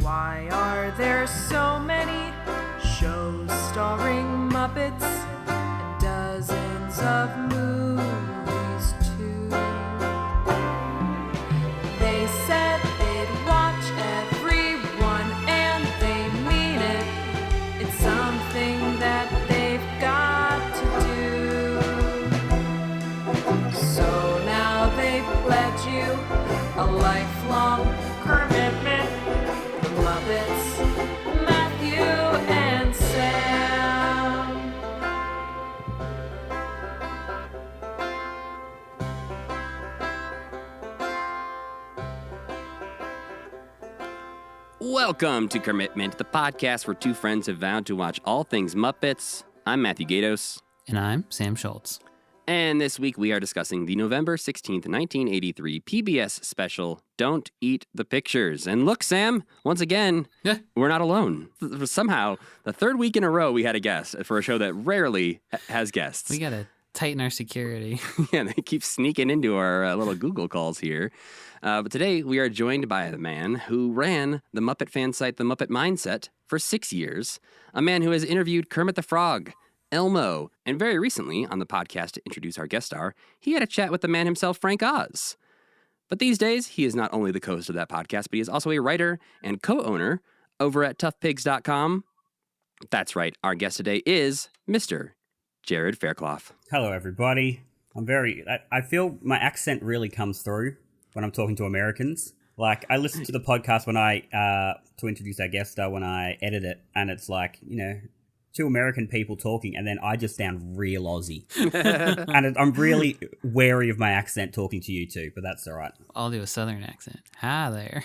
Why are there so many shows starring Muppets and dozens of movies too? They said they'd watch everyone and they mean it. It's something that they've got to do. So now they've pledged you a lifelong commitment. The Muppets, Matthew and Sam. Welcome to Kermitment, the podcast where two friends have vowed to watch all things Muppets. I'm Matthew Gatos. And I'm Sam Schultz. And this week we are discussing the November 16th, 1983 PBS special, Don't Eat the Pictures. And look, Sam, once again, we're not alone. Somehow, the third week in a row we had a guest for a show that rarely has guests. We got to tighten our security. Yeah, they keep sneaking into our little Google calls here. But today we are joined by the man who ran the Muppet fan site, the Muppet Mindset, for 6 years. A man who has interviewed Kermit the Frog, Elmo, and very recently on the podcast to introduce our guest star, he had a chat with the man himself, Frank Oz. But these days, he is not only the co-host of that podcast, but he is also a writer and co-owner over at toughpigs.com. That's right, our guest today is Mr. Jarrod Fairclough. Hello, everybody. I feel my accent really comes through when I'm talking to Americans. Like, I listen to the podcast when to introduce our guest star when I edit it, and it's like, two American people talking, and then I just sound real Aussie. And I'm really wary of my accent talking to you two, but that's all right. I'll do a southern accent. Hi there.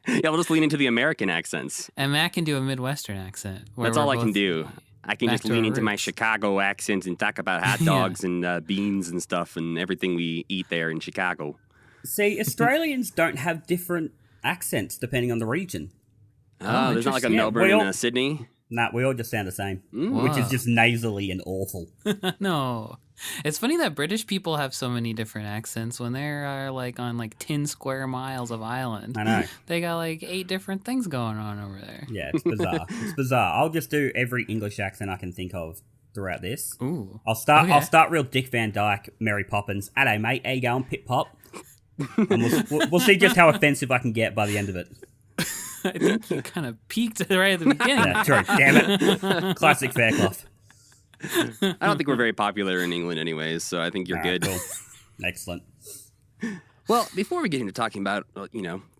Yeah, we'll just lean into the American accents. And Matt can do a Midwestern accent. That's all I can do. I can just lean into my Chicago accent and talk about hot dogs and beans and stuff and everything we eat there in Chicago. See, Australians don't have different accents depending on the region. Oh, there's not like a Melbourne and Sydney? Nah, we all just sound the same, which is just nasally and awful. No. It's funny that British people have so many different accents when they're on 10 square miles of island. I know. They got 8 different things going on over there. Yeah, it's bizarre. It's bizarre. I'll just do every English accent I can think of throughout this. Ooh. I'll start real Dick Van Dyke, Mary Poppins. Hello, mate. How you going, Pip Pop? And we'll see just how offensive I can get by the end of it. I think you kind of peaked right at the beginning. Yeah, true. Damn it. Classic Fairclough. I don't think we're very popular in England anyways, so I think you're good. Cool. Excellent. Well, before we get into talking about,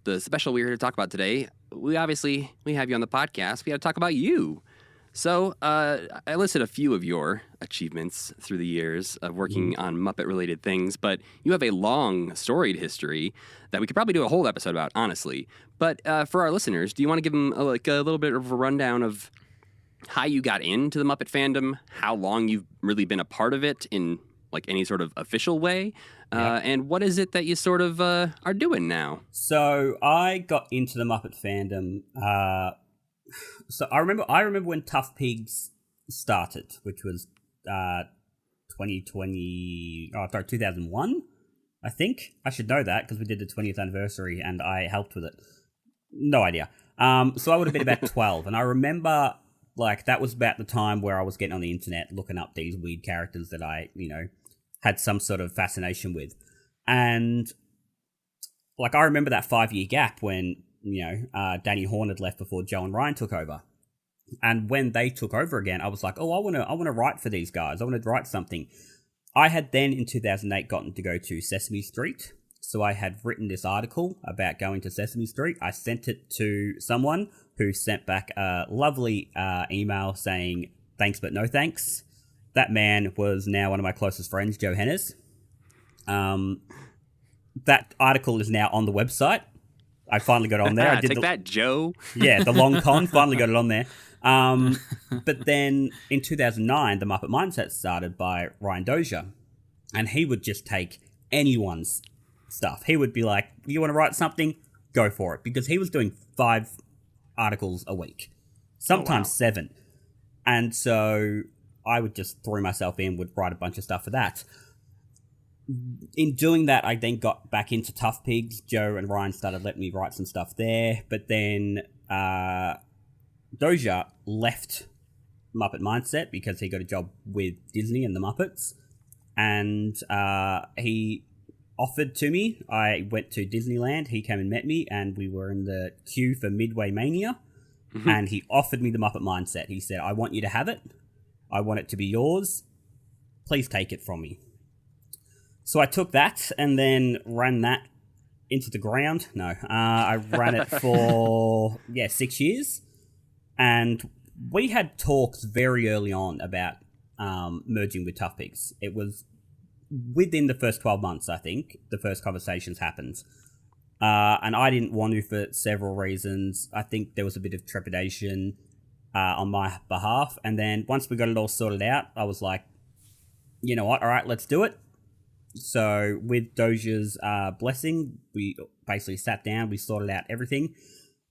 the special we're here to talk about today, we have you on the podcast. We got to talk about you. So I listed a few of your achievements through the years of working on Muppet-related things, but you have a long, storied history that we could probably do a whole episode about, honestly. But for our listeners, do you want to give them a little bit of a rundown of how you got into the Muppet fandom, how long you've really been a part of it in any sort of official way, and what is it that you sort of are doing now? So I got into the Muppet fandom. So I remember when Tough Pigs started, which was 2001, I think. I should know that because we did the 20th anniversary and I helped with it. No idea. So I would have been about 12, and I remember that was about the time where I was getting on the internet looking up these weird characters that I, had some sort of fascination with. And I remember that 5-year gap when Danny Horn had left before Joe and Ryan took over. And when they took over again, I was like, oh, I want to write for these guys. I want to write something. I had then, in 2008, gotten to go to Sesame Street. So I had written this article about going to Sesame Street. I sent it to someone who sent back a lovely email saying, thanks but no thanks. That man was now one of my closest friends, Joe Hennes. That article is now on the website. I finally got it on there. I did Take that, Joe. Yeah, the long con. Finally got it on there. But then in 2009, the Muppet Mindset started by Ryan Dozier. And he would just take anyone's stuff. He would be like, you want to write something? Go for it. Because he was doing 5 articles a week. Sometimes 7. And so I would just throw myself in, would write a bunch of stuff for that. In doing that, I then got back into Tough Pigs. Joe and Ryan started letting me write some stuff there. But then Doja left Muppet Mindset because he got a job with Disney and the Muppets, and he offered to me. I went to Disneyland, he came and met me, and we were in the queue for Midway Mania, and he offered me the Muppet Mindset. He said, I want you to have it. I want it to be yours. Please take it from me. So I took that and then ran that into the ground. No, I ran it for, 6 years. And we had talks very early on about merging with Tough Pigs. It was within the first 12 months, I think, the first conversations happened. And I didn't want to for several reasons. I think there was a bit of trepidation on my behalf. And then once we got it all sorted out, I was like, you know what? All right, let's do it. So with Doja's blessing, we basically sat down, we sorted out everything.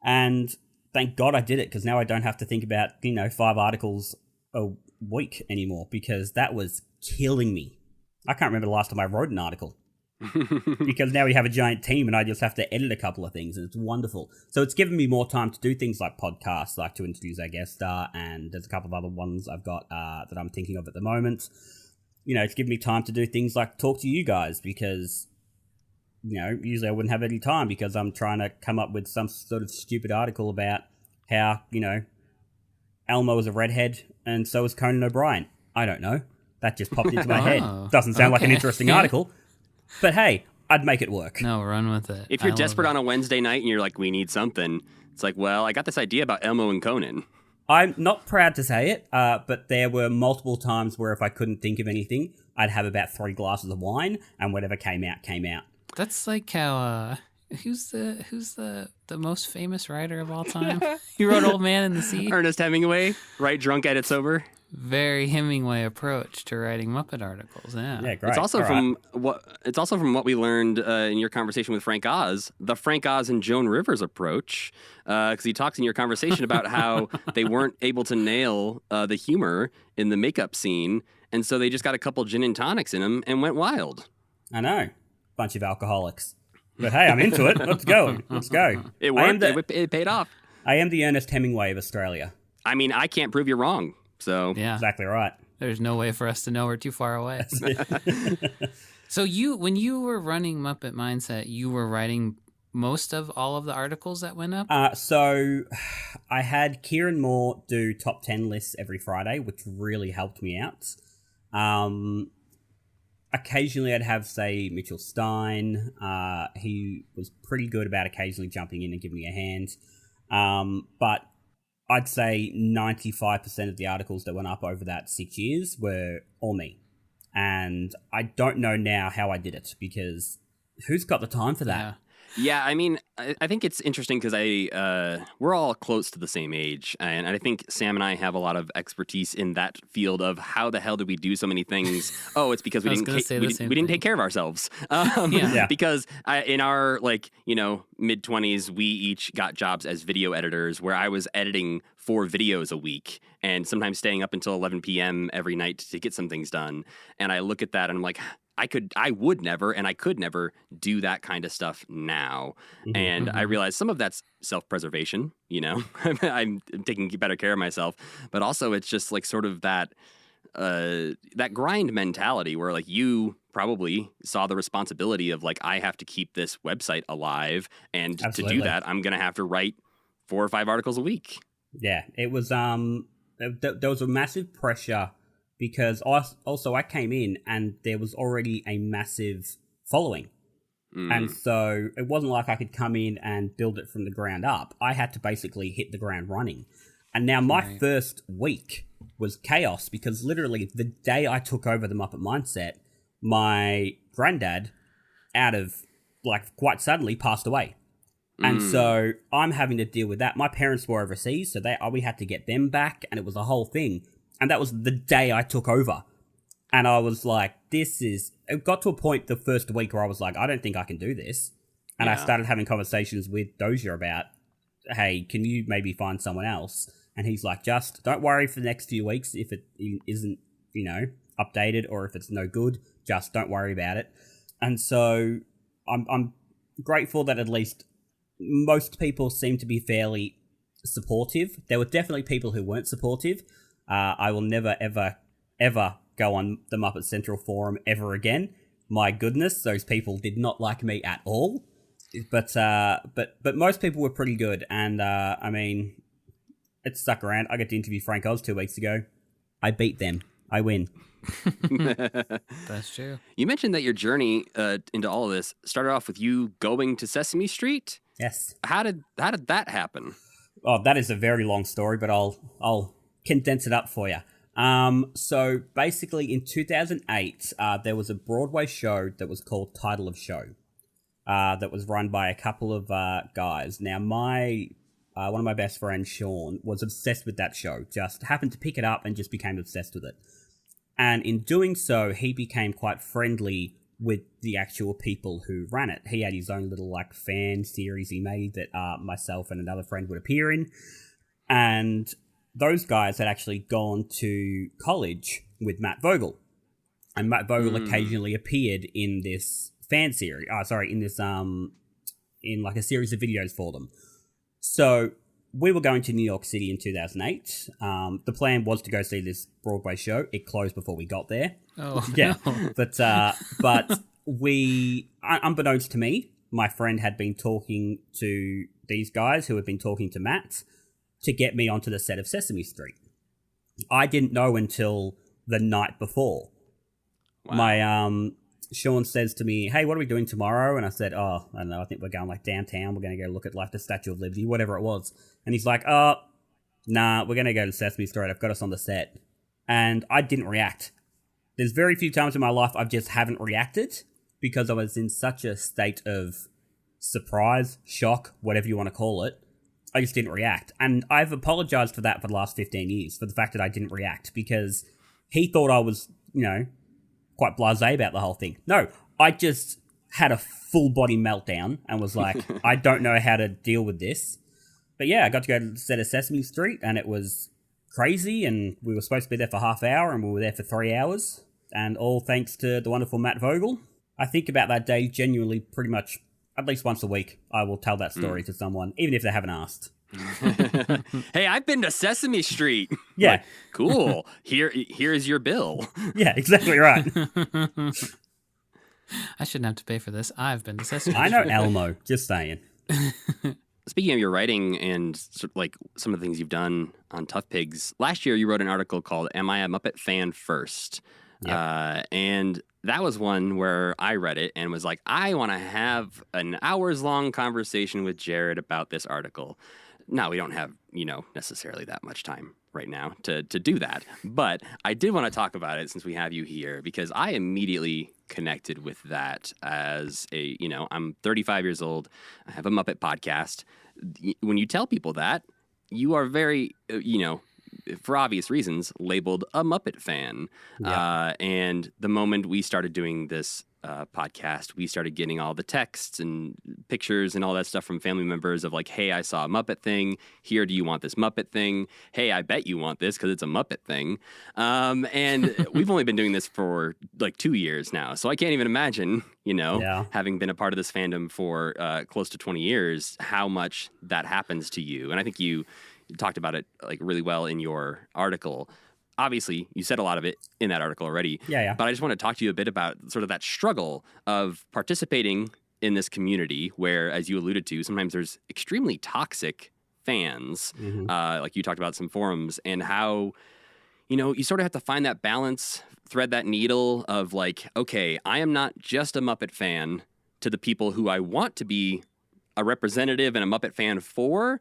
And thank God I did it, because now I don't have to think about, 5 articles a week anymore, because that was killing me. I can't remember the last time I wrote an article. Because now we have a giant team and I just have to edit a couple of things, and it's wonderful. So it's given me more time to do things like podcasts, like to introduce our guest star, and there's a couple of other ones I've got that I'm thinking of at the moment. It's given me time to do things like talk to you guys, because, usually I wouldn't have any time because I'm trying to come up with some sort of stupid article about how, Elmo is a redhead and so is Conan O'Brien. I don't know. That just popped into my head. Doesn't sound like an interesting article. But hey, I'd make it work. No, run with it. If you're desperate on a Wednesday night and you're like, we need something, it's like, well, I got this idea about Elmo and Conan. I'm not proud to say it, but there were multiple times where if I couldn't think of anything, I'd have about 3 glasses of wine, and whatever came out, came out. That's like how who's the most famous writer of all time? He wrote Old Man in the Sea. Ernest Hemingway, right? Drunk, edit sober. Very Hemingway approach to writing Muppet articles. Yeah, Yeah, great. It's also All from what we learned in your conversation with Frank Oz, the Frank Oz and Joan Rivers approach, because he talks in your conversation about how they weren't able to nail the humor in the makeup scene, and so they just got a couple gin and tonics in them and went wild. I know. Bunch of alcoholics. But hey, I'm into it. Let's go. Let's go. It worked. It paid off. I am the Ernest Hemingway of Australia. I mean, I can't prove you're wrong. So yeah, Exactly right. There's no way for us to know we're too far away. So when you were running Muppet Mindset, you were writing most of all of the articles that went up? So I had Kieran Moore do top 10 lists every Friday, which really helped me out. Occasionally I'd have, say, Mitchell Stein. He was pretty good about occasionally jumping in and giving me a hand. But I'd say 95% of the articles that went up over that 6 years were all me. And I don't know now how I did it, because who's got the time for that? Yeah. Yeah, I mean, I think it's interesting because we're all close to the same age, and I think Sam and I have a lot of expertise in that field of how the hell did we do so many things? Oh, it's because we didn't take care of ourselves. Because in our mid-20s, we each got jobs as video editors, where I was editing 4 videos a week and sometimes staying up until 11 p.m. every night to get some things done. And I look at that and I'm like, I would never, and I could never do that kind of stuff now. Mm-hmm. And I realized some of that's self-preservation, I'm taking better care of myself, but also it's just like sort of that grind mentality where like you probably saw the responsibility of like, I have to keep this website alive. And Absolutely. To do that, I'm going to have to write 4 or 5 articles a week. Yeah, it was, there was a massive pressure, because I came in and there was already a massive following. And so it wasn't like I could come in and build it from the ground up. I had to basically hit the ground running. And now my first week was chaos, because literally the day I took over the Muppet Mindset, my granddad, out of quite suddenly, passed away. And so I'm having to deal with that. My parents were overseas, so we had to get them back, and it was a whole thing. And that was the day I took over. And I was like, it got to a point the first week where I was like, I don't think I can do this. And I started having conversations with Doja about, hey, can you maybe find someone else? And he's like, just don't worry for the next few weeks if it isn't, updated, or if it's no good, just don't worry about it. And so I'm grateful that at least most people seem to be fairly supportive. There were definitely people who weren't supportive. I will never, ever, ever go on the Muppet Central forum ever again. My goodness, those people did not like me at all. But most people were pretty good, and I mean, it stuck around. I got to interview Frank Oz 2 weeks ago. I beat them. I win. That's true. You mentioned that your journey into all of this started off with you going to Sesame Street. Yes. How did that happen? Oh, that is a very long story, but I'll condense it up for you. So basically, in 2008, there was a Broadway show that was called Title of Show. That was run by a couple of guys. Now, one of my best friends, Sean, was obsessed with that show. Just happened to pick it up and just became obsessed with it. And in doing so, he became quite friendly with the actual people who ran it. He had his own little fan series he made that myself and another friend would appear in. And those guys had actually gone to college with Matt Vogel. And Matt Vogel occasionally appeared in this fan series. In this in a series of videos for them. So we were going to New York City in 2008. The plan was to go see this Broadway show. It closed before we got there. Oh, yeah. no. But we, unbeknownst to me, my friend had been talking to these guys who had been talking to Matt to get me onto the set of Sesame Street. I didn't know until the night before. Wow. My Sean says to me, "Hey, what are we doing tomorrow?" And I said, "Oh, I don't know. I think we're going downtown. We're going to go look at the Statue of Liberty, whatever it was." And he's like, "Oh, nah, we're going to go to Sesame Street. I've got us on the set." And I didn't react. There's very few times in my life I just haven't reacted because I was in such a state of surprise, shock, whatever you want to call it. I just didn't react. And I've apologized for that for the last 15 years, for the fact that I didn't react, because he thought I was, quite blasé about the whole thing. No, I just had a full body meltdown and was like, I don't know how to deal with this. But yeah, I got to go to the set of Sesame Street, and it was crazy, and we were supposed to be there for half an hour, and we were there for 3 hours, and all thanks to the wonderful Matt Vogel. I think about that day genuinely pretty much at least once a week. I will tell that story to someone, even if they haven't asked. Hey, I've been to Sesame Street. Yeah. Like, cool. Here's your bill. Yeah, exactly right. I shouldn't have to pay for this. I've been to Sesame I know Elmo, just saying. Speaking of your writing and some of the things you've done on Tough Pigs, last year you wrote an article called "Am I a Muppet Fan First?" Yep. And that was one where I read it and was like, I want to have an hours-long conversation with Jarrod about this article. Now, we don't have, necessarily that much time right now to do that. But I did want to talk about it since we have you here, because I immediately connected with that as I'm 35 years old. I have a Muppet podcast. When you tell people that, you are very, for obvious reasons, labeled a Muppet fan. Yeah. And the moment we started doing this podcast, we started getting all the texts and pictures and all that stuff from family members of like, hey, I saw a Muppet thing. Here, do you want this Muppet thing? Hey, I bet you want this because it's a Muppet thing. And we've only been doing this for 2 years now. So I can't even imagine, having been a part of this fandom for close to 20 years, how much that happens to you. And I think you talked about it really well in your article. Obviously, you said a lot of it in that article already. Yeah. But I just want to talk to you a bit about sort of that struggle of participating in this community where, as you alluded to, sometimes there's extremely toxic fans, like you talked about some forums, and how, you sort of have to find that balance, thread that needle of okay, I am not just a Muppet fan to the people who I want to be a representative and a Muppet fan for,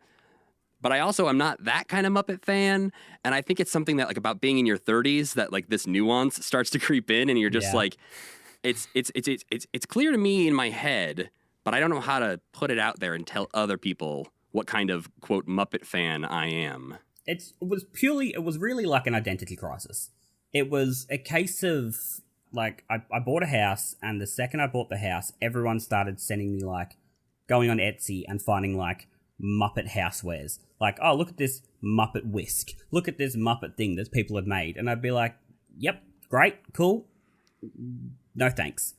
but I also am not that kind of Muppet fan. And I think it's something that about being in your 30s that this nuance starts to creep in, and you're just it's clear to me in my head, but I don't know how to put it out there and tell other people what kind of quote Muppet fan I am. It was really like an identity crisis. It was a case of I bought a house, and the second I bought the house, everyone started sending me going on Etsy and finding Muppet housewares. Oh, look at this Muppet whisk. Look at this Muppet thing that people have made. And I'd be like, yep, great, cool. No thanks.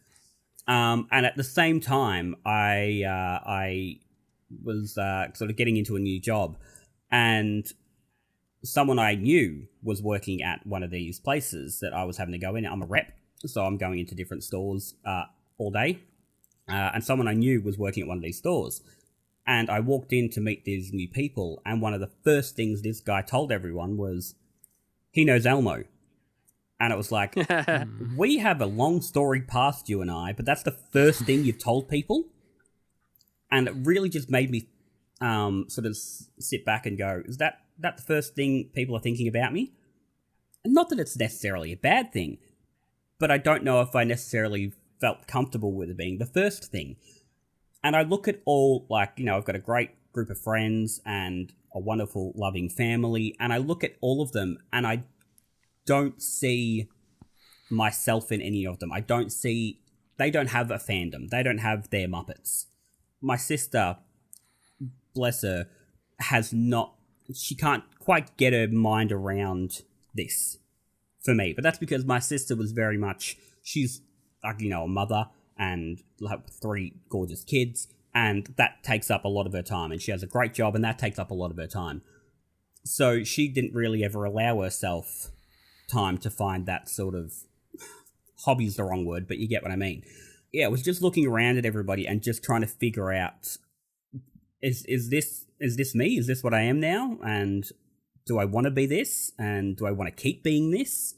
And at the same time, I was sort of getting into a new job. And someone I knew was working at one of these places that I was having to go in. I'm a rep, so I'm going into different stores all day. And someone I knew was working at one of these stores. And I walked in to meet these new people, and one of the first things this guy told everyone was, he knows Elmo. And it was like, we have a long story past you and I, but that's the first thing you've told people. And it really just made me sort of sit back and go, is that the first thing people are thinking about me? And not that it's necessarily a bad thing, but I don't know if I necessarily felt comfortable with it being the first thing. And I look at all, like, you know, I've got a great group of friends and a wonderful, loving family, and I look at all of them and I don't see myself in any of them. I don't see, they don't have a fandom. They don't have their Muppets. My sister, bless her, has not, she can't quite get her mind around this for me. But that's because my sister was very much, she's like, you know, a mother and have 3 gorgeous kids, and that takes up a lot of her time, and she has a great job, and that takes up a lot of her time. So she didn't really ever allow herself time to find that sort of, hobby's the wrong word, but you get what I mean. Yeah, it was just looking around at everybody and just trying to figure out, is this me? Is this what I am now? And do I want to be this? And do I want to keep being this?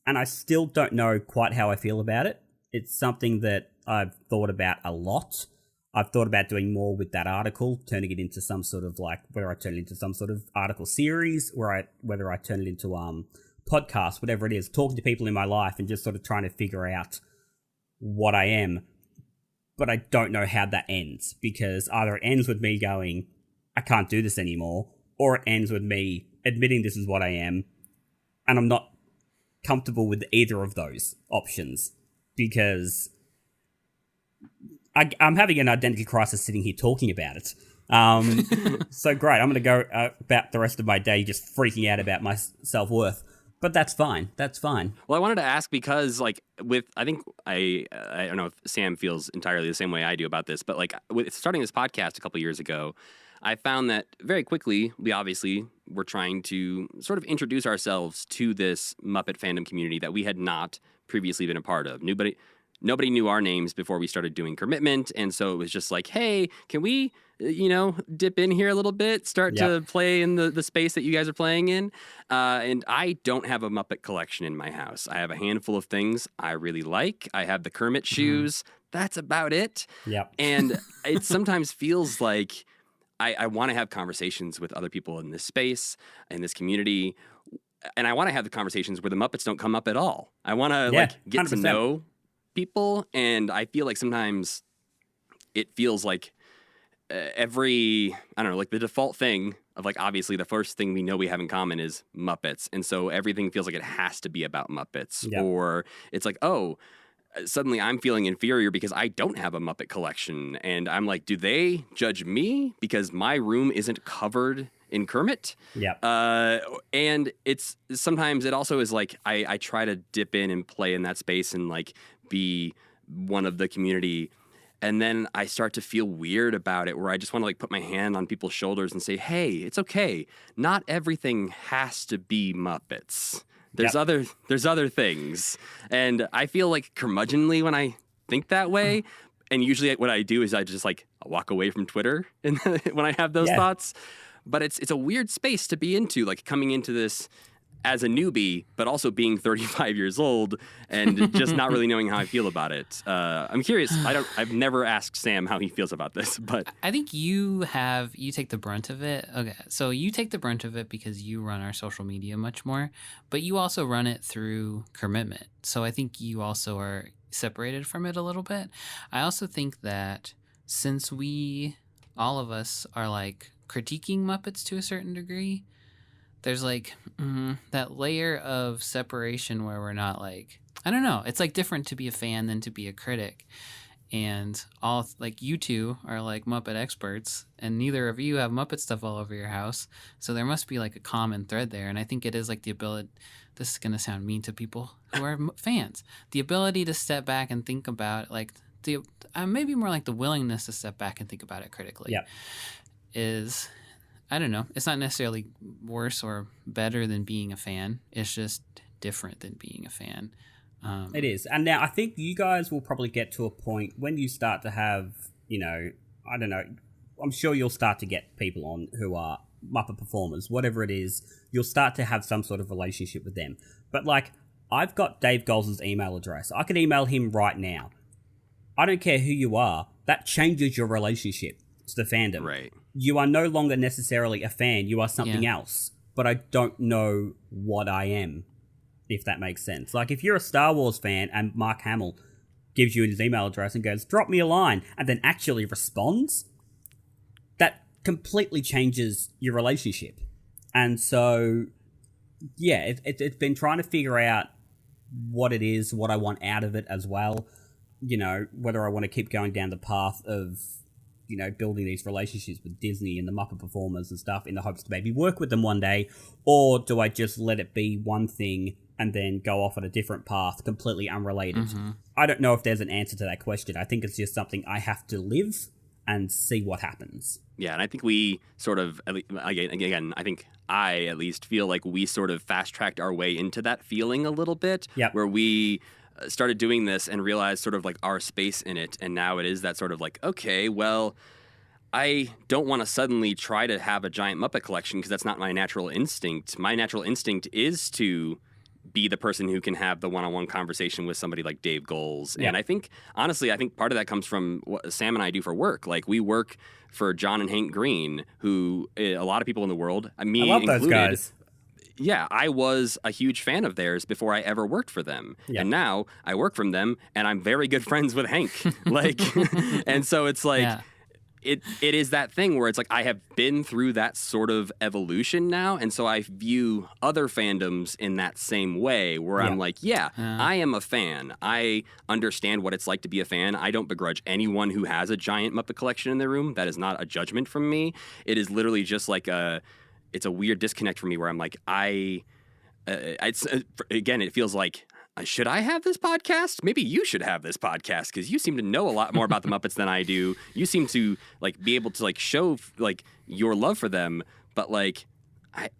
And I still don't know quite how I feel about it. It's something that I've thought about a lot. I've thought about doing more with that article, turning it into some sort of, like, whether I turn it into some sort of article series, whether I turn it into podcast, whatever it is, talking to people in my life and just sort of trying to figure out what I am. But I don't know how that ends, because either it ends with me going, I can't do this anymore, or it ends with me admitting this is what I am, and I'm not comfortable with either of those options, because I'm having an identity crisis sitting here talking about it. So great, I'm going to go about the rest of my day just freaking out about my self-worth. But that's fine. That's fine. Well, I wanted to ask because, like, I don't know if Sam feels entirely the same way I do about this, but, like, with starting this podcast a couple years ago, I found that very quickly, we obviously were trying to sort of introduce ourselves to this Muppet fandom community that we had not previously been a part of. Nobody knew our names before we started doing Kermitment, and so it was just like, hey, can we, dip in here a little bit, start to play in the space that you guys are playing in? And I don't have a Muppet collection in my house. I have a handful of things I really like. I have the Kermit shoes. That's about it. Yep. And it sometimes feels like I want to have conversations with other people in this space, in this community, and I want to have the conversations where the Muppets don't come up at all. I want to get 100%. To know people, and I feel like sometimes it feels like the default thing of, like, obviously the first thing we know we have in common is Muppets, and so everything feels like it has to be about Muppets. Yep. Or it's like, oh, suddenly I'm feeling inferior because I don't have a Muppet collection, and I'm like, do they judge me because my room isn't covered in Kermit? Yeah. And it's sometimes it also is like I try to dip in and play in that space and, like, be one of the community, and then I start to feel weird about it, where I just want to, like, put my hand on people's shoulders and say, hey, it's okay. Not everything has to be Muppets. There's other things. And I feel like curmudgeonly when I think that way. And usually what I do is I just, like, walk away from Twitter and when I have those thoughts. But it's a weird space to be into, like, coming into this as a newbie, but also being 35 years old and just not really knowing how I feel about it. I'm curious. I've never asked Sam how he feels about this, but I think you take the brunt of it. Okay, so you take the brunt of it because you run our social media much more, but you also run it through Kermitment. So I think you also are separated from it a little bit. I also think that since all of us are, like, critiquing Muppets to a certain degree, there's, like, that layer of separation where we're not, like, I don't know. It's, like, different to be a fan than to be a critic. And you two are, like, Muppet experts, and neither of you have Muppet stuff all over your house. So there must be, like, a common thread there. And I think it is, like, the ability, this is going to sound mean to people who are fans, the ability to step back and think about, like, maybe more like the willingness to step back and think about it critically is I don't know. It's not necessarily worse or better than being a fan. It's just different than being a fan. It is. And now I think you guys will probably get to a point when you start to have, I don't know, I'm sure you'll start to get people on who are Muppet performers, whatever it is, you'll start to have some sort of relationship with them. But like, I've got Dave Goles' email address. I can email him right now. I don't care who you are. That changes your relationship to the fandom. Right. You are no longer necessarily a fan. You are something else. But I don't know what I am, if that makes sense. Like, if you're a Star Wars fan and Mark Hamill gives you his email address and goes, drop me a line, and then actually responds, that completely changes your relationship. And so, yeah, it's been trying to figure out what it is, what I want out of it as well. Whether I want to keep going down the path of, building these relationships with Disney and the Muppet performers and stuff in the hopes to maybe work with them one day, or do I just let it be one thing and then go off on a different path, completely unrelated? Mm-hmm. I don't know if there's an answer to that question. I think it's just something I have to live and see what happens. Yeah, and I think we sort of, again, I think I at least feel like we sort of fast-tracked our way into that feeling a little bit, where we started doing this and realized sort of like our space in it, and now it is that sort of like, okay, well, I don't want to suddenly try to have a giant Muppet collection because that's not my natural instinct. My natural instinct is to be the person who can have the one-on-one conversation with somebody like Dave Goles. And I think, honestly, part of that comes from what Sam and I do for work. Like, we work for John and Hank Green, who a lot of people in the world, me I love included, those guys. Yeah, I was a huge fan of theirs before I ever worked for them. Yeah. And now I work from them, and I'm very good friends with Hank. And so it's like, it is that thing where it's like I have been through that sort of evolution now, and so I view other fandoms in that same way, where I'm like, I am a fan. I understand what it's like to be a fan. I don't begrudge anyone who has a giant Muppet collection in their room. That is not a judgment from me. It is literally just like it's a weird disconnect for me where I'm like, again, it feels like, should I have this podcast? Maybe you should have this podcast because you seem to know a lot more about the Muppets than I do. You seem to like be able to like show like your love for them, but like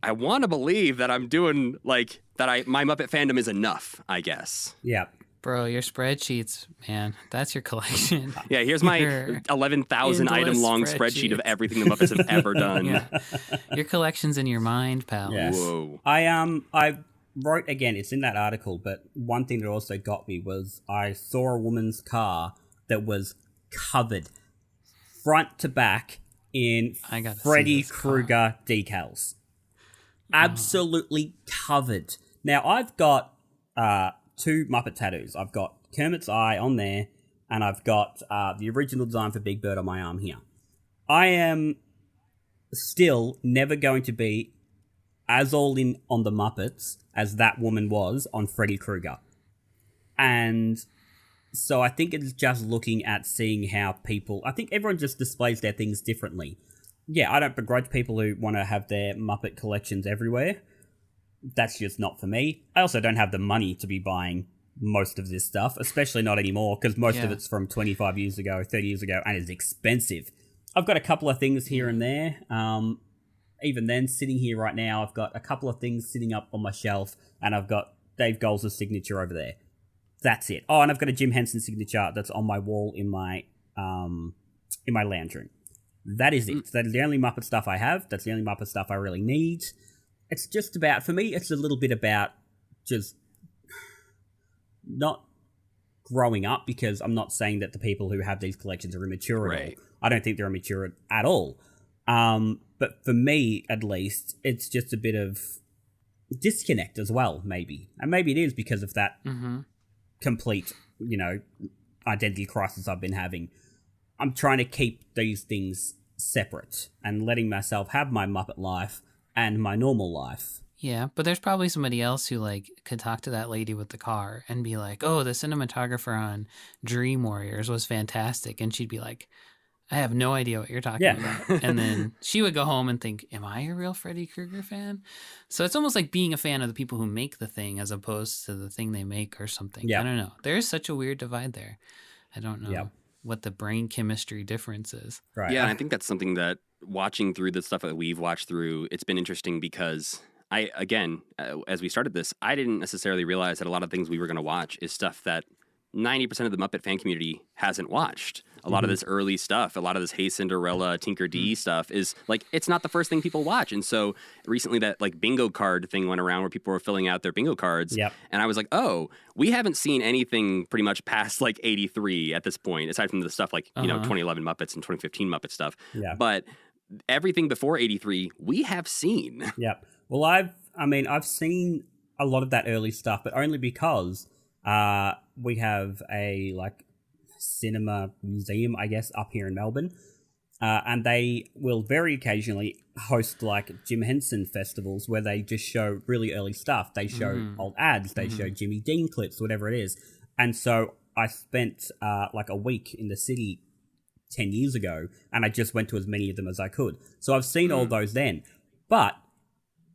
I want to believe that I'm doing like that. My Muppet fandom is enough, I guess. Yeah. Bro, your spreadsheets, man, that's your collection. Yeah, here's my 11,000 item long spreadsheet of everything the Muppets have ever done. Your collection's in your mind, pal. Yes. Whoa. I wrote, again, it's in that article, but one thing that also got me was I saw a woman's car that was covered front to back in Freddy Krueger decals. Absolutely covered. Now, I've got 2 Muppet tattoos. I've got Kermit's eye on there, and I've got the original design for Big Bird on my arm here. I am still never going to be as all in on the Muppets as that woman was on Freddy Krueger. And so I think it's just looking at seeing how people... I think everyone just displays their things differently. Yeah, I don't begrudge people who want to have their Muppet collections everywhere. That's just not for me. I also don't have the money to be buying most of this stuff, especially not anymore, because most of it's from 25 years ago, 30 years ago, and is expensive. I've got a couple of things here and there. Even then, sitting here right now, I've got a couple of things sitting up on my shelf, and I've got Dave Goles' signature over there. That's it. Oh, and I've got a Jim Henson signature that's on my wall in my lounge room. That is it. That is the only Muppet stuff I have. That's the only Muppet stuff I really need. It's just about, for me, it's a little bit about just not growing up, because I'm not saying that the people who have these collections are immature at all. I don't think they're immature at all. But for me, at least, it's just a bit of disconnect as well, maybe. And maybe it is because of that complete, identity crisis I've been having. I'm trying to keep these things separate and letting myself have my Muppet life and my normal life. Yeah, but there's probably somebody else who could talk to that lady with the car and be like, oh, the cinematographer on Dream Warriors was fantastic. And she'd be like, I have no idea what you're talking about. And then she would go home and think, am I a real Freddy Krueger fan? So it's almost like being a fan of the people who make the thing as opposed to the thing they make or something. I don't know. There is such a weird divide there. I don't know what the brain chemistry difference is. Right. Yeah, and I think that's something that watching through the stuff that we've watched through, it's been interesting because as we started this, I didn't necessarily realize that a lot of things we were going to watch is stuff that 90% of the Muppet fan community hasn't watched. A lot of this early stuff, a lot of this Hey Cinderella, Tinker D stuff is like, it's not the first thing people watch. And so recently that like bingo card thing went around where people were filling out their bingo cards. Yep. And I was like, oh, we haven't seen anything pretty much past like 83 at this point, aside from the stuff like, 2011 Muppets and 2015 Muppet stuff. Yeah. But everything before 83, we have seen. Yep. Well, I've seen a lot of that early stuff, but only because we have a like cinema museum, I guess, up here in Melbourne, and they will very occasionally host like Jim Henson festivals where they just show really early stuff. They show old ads, they show Jimmy Dean clips, whatever it is. And so I spent like a week in the city 10 years ago, and I just went to as many of them as I could. So I've seen all those then, but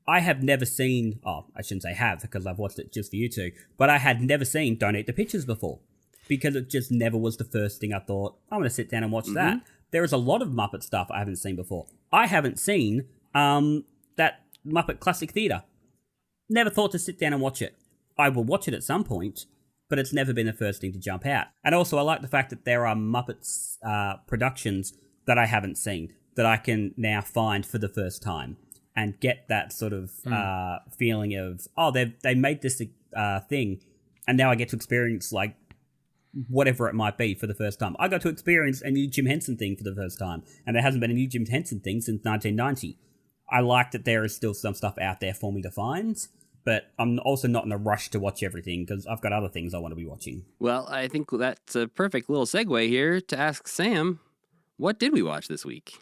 I have never seen, I shouldn't say have, because I've watched it just for you two, but I had never seen Don't Eat the Pictures before, because it just never was the first thing I thought, I'm going to sit down and watch that. There is a lot of Muppet stuff I haven't seen before. I haven't seen that Muppet Classic Theatre. Never thought to sit down and watch it. I will watch it at some point, but it's never been the first thing to jump out. And also, I like the fact that there are Muppets productions that I haven't seen, that I can now find for the first time, and get that sort of feeling of, they made this thing, and now I get to experience, like, whatever it might be for the first time. I got to experience a new Jim Henson thing for the first time, and there hasn't been a new Jim Henson thing since 1990. I like that there is still some stuff out there for me to find, but I'm also not in a rush to watch everything, because I've got other things I want to be watching. Well, I think that's a perfect little segue here to ask Sam, what did we watch this week?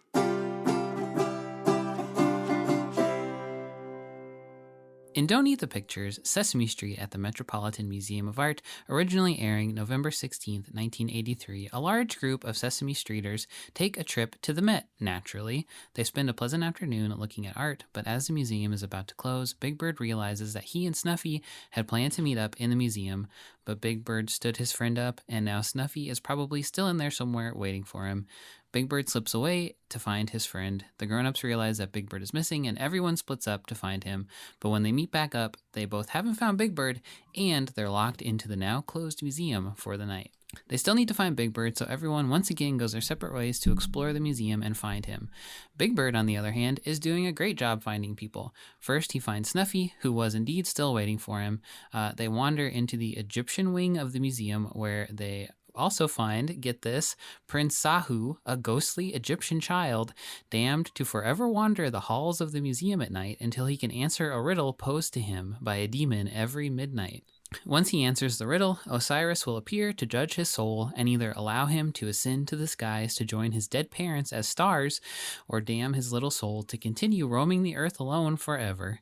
In Don't Eat the Pictures, Sesame Street at the Metropolitan Museum of Art, originally airing November 16th, 1983, a large group of Sesame Streeters take a trip to the Met, naturally. They spend a pleasant afternoon looking at art, but as the museum is about to close, Big Bird realizes that he and Snuffy had planned to meet up in the museum, but Big Bird stood his friend up, and now Snuffy is probably still in there somewhere waiting for him. Big Bird slips away to find his friend. The grown-ups realize that Big Bird is missing, and everyone splits up to find him. But when they meet back up, they both haven't found Big Bird, and they're locked into the now-closed museum for the night. They still need to find Big Bird, so everyone once again goes their separate ways to explore the museum and find him. Big Bird, on the other hand, is doing a great job finding people. First, he finds Snuffy, who was indeed still waiting for him. They wander into the Egyptian wing of the museum, where they also find, get this, Prince Sahu, a ghostly Egyptian child, damned to forever wander the halls of the museum at night until he can answer a riddle posed to him by a demon every midnight. Once he answers the riddle, Osiris will appear to judge his soul and either allow him to ascend to the skies to join his dead parents as stars, or damn his little soul to continue roaming the earth alone forever.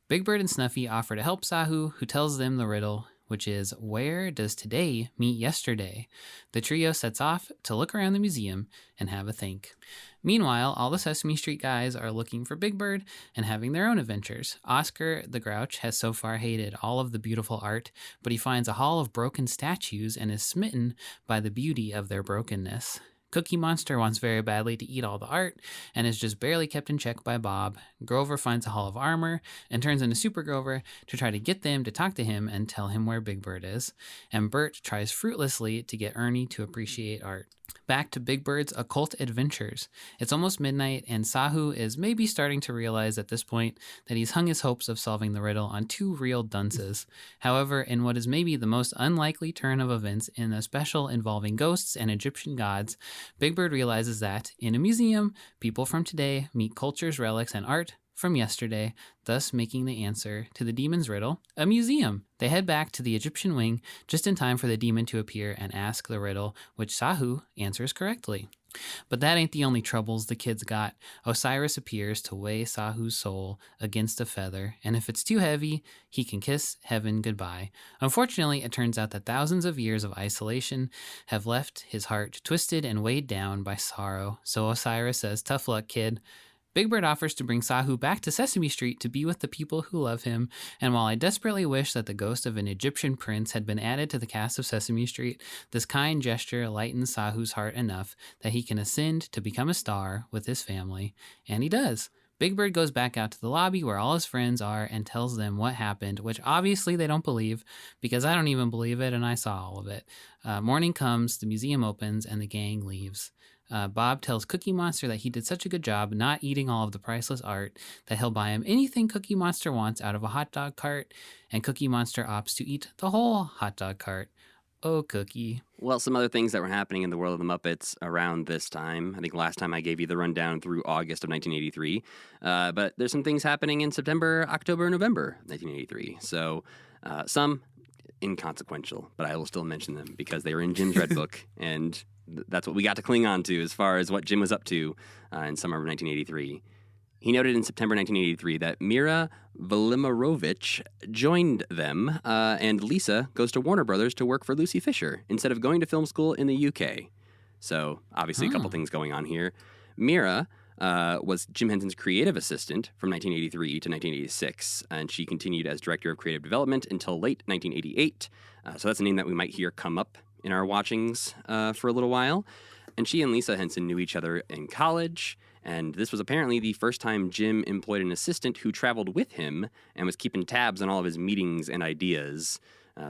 Big Bird and Snuffy offer to help Sahu, who tells them the riddle, which is, where does today meet yesterday? The trio sets off to look around the museum and have a think. Meanwhile, all the Sesame Street guys are looking for Big Bird and having their own adventures. Oscar the Grouch has so far hated all of the beautiful art, but he finds a hall of broken statues and is smitten by the beauty of their brokenness. Cookie Monster wants very badly to eat all the art and is just barely kept in check by Bob. Grover finds a hall of armor and turns into Super Grover to try to get them to talk to him and tell him where Big Bird is. And Bert tries fruitlessly to get Ernie to appreciate art. Back to Big Bird's occult adventures. It's almost midnight, and Sahu is maybe starting to realize at this point that he's hung his hopes of solving the riddle on two real dunces. However, in what is maybe the most unlikely turn of events in a special involving ghosts and Egyptian gods, Big Bird realizes that, in a museum, people from today meet cultures, relics, and art from yesterday, thus making the answer to the demon's riddle a museum. They head back to the Egyptian wing just in time for the demon to appear and ask the riddle, which Sahu answers correctly. But that ain't the only troubles the kids got. Osiris appears to weigh Sahu's soul against a feather, and if it's too heavy, he can kiss heaven goodbye. Unfortunately, it turns out that thousands of years of isolation have left his heart twisted and weighed down by sorrow, so Osiris says, "Tough luck, kid." Big Bird offers to bring Sahu back to Sesame Street to be with the people who love him, and while I desperately wish that the ghost of an Egyptian prince had been added to the cast of Sesame Street, this kind gesture lightens Sahu's heart enough that he can ascend to become a star with his family, and he does. Big Bird goes back out to the lobby where all his friends are and tells them what happened, which obviously they don't believe, because I don't even believe it and I saw all of it. Morning comes, the museum opens, and the gang leaves. Bob tells Cookie Monster that he did such a good job not eating all of the priceless art that he'll buy him anything Cookie Monster wants out of a hot dog cart, and Cookie Monster opts to eat the whole hot dog cart. Oh, Cookie. Well, some other things that were happening in the world of the Muppets around this time. I think last time I gave you the rundown through August of 1983. But there's some things happening in September, October, November 1983. So some inconsequential, but I will still mention them because they were in Jim's Red Book, and that's what we got to cling on to as far as what Jim was up to in summer of 1983. He noted in September 1983 that Mira Velimirovich joined them, and Lisa goes to Warner Brothers to work for Lucy Fisher instead of going to film school in the UK. So, obviously, a couple things going on here. Mira was Jim Henson's creative assistant from 1983 to 1986, and she continued as director of creative development until late 1988. So that's a name that we might hear come up in our watchings for a little while. And she and Lisa Henson knew each other in college, and this was apparently the first time Jim employed an assistant who traveled with him and was keeping tabs on all of his meetings and ideas.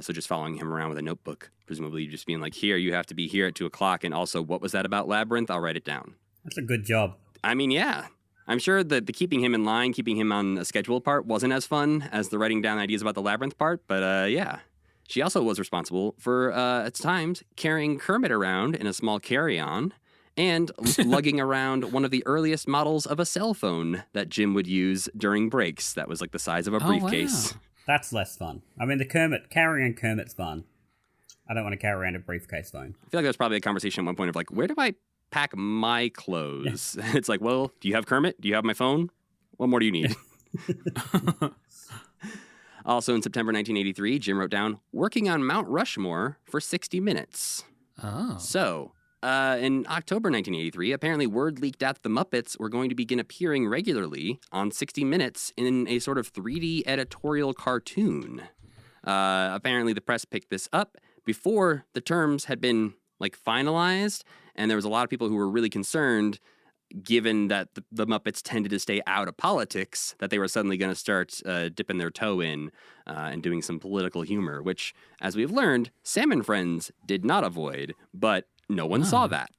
So just following him around with a notebook, presumably just being like, here, you have to be here at 2 o'clock, and also, what was that about Labyrinth? I'll write it down. That's a good job. I mean, yeah. I'm sure that the keeping him in line, keeping him on a schedule part wasn't as fun as the writing down ideas about the Labyrinth part, but yeah. She also was responsible for, at times, carrying Kermit around in a small carry-on and lugging around one of the earliest models of a cell phone that Jim would use during breaks. That was like the size of a briefcase. Wow. That's less fun. I mean, carrying Kermit's fun. I don't want to carry around a briefcase phone. I feel like there was probably a conversation at one point of like, where do I pack my clothes? Yeah. It's like, well, do you have Kermit? Do you have my phone? What more do you need? Also in September 1983, Jim wrote down, working on Mount Rushmore for 60 minutes. Oh. So, in October 1983, apparently word leaked out that the Muppets were going to begin appearing regularly on 60 Minutes in a sort of 3D editorial cartoon. Apparently the press picked this up before the terms had been, like, finalized, and there was a lot of people who were really concerned, given that the Muppets tended to stay out of politics, that they were suddenly going to start dipping their toe in and doing some political humor, which, as we've learned, Sam and Friends did not avoid, but no one saw that.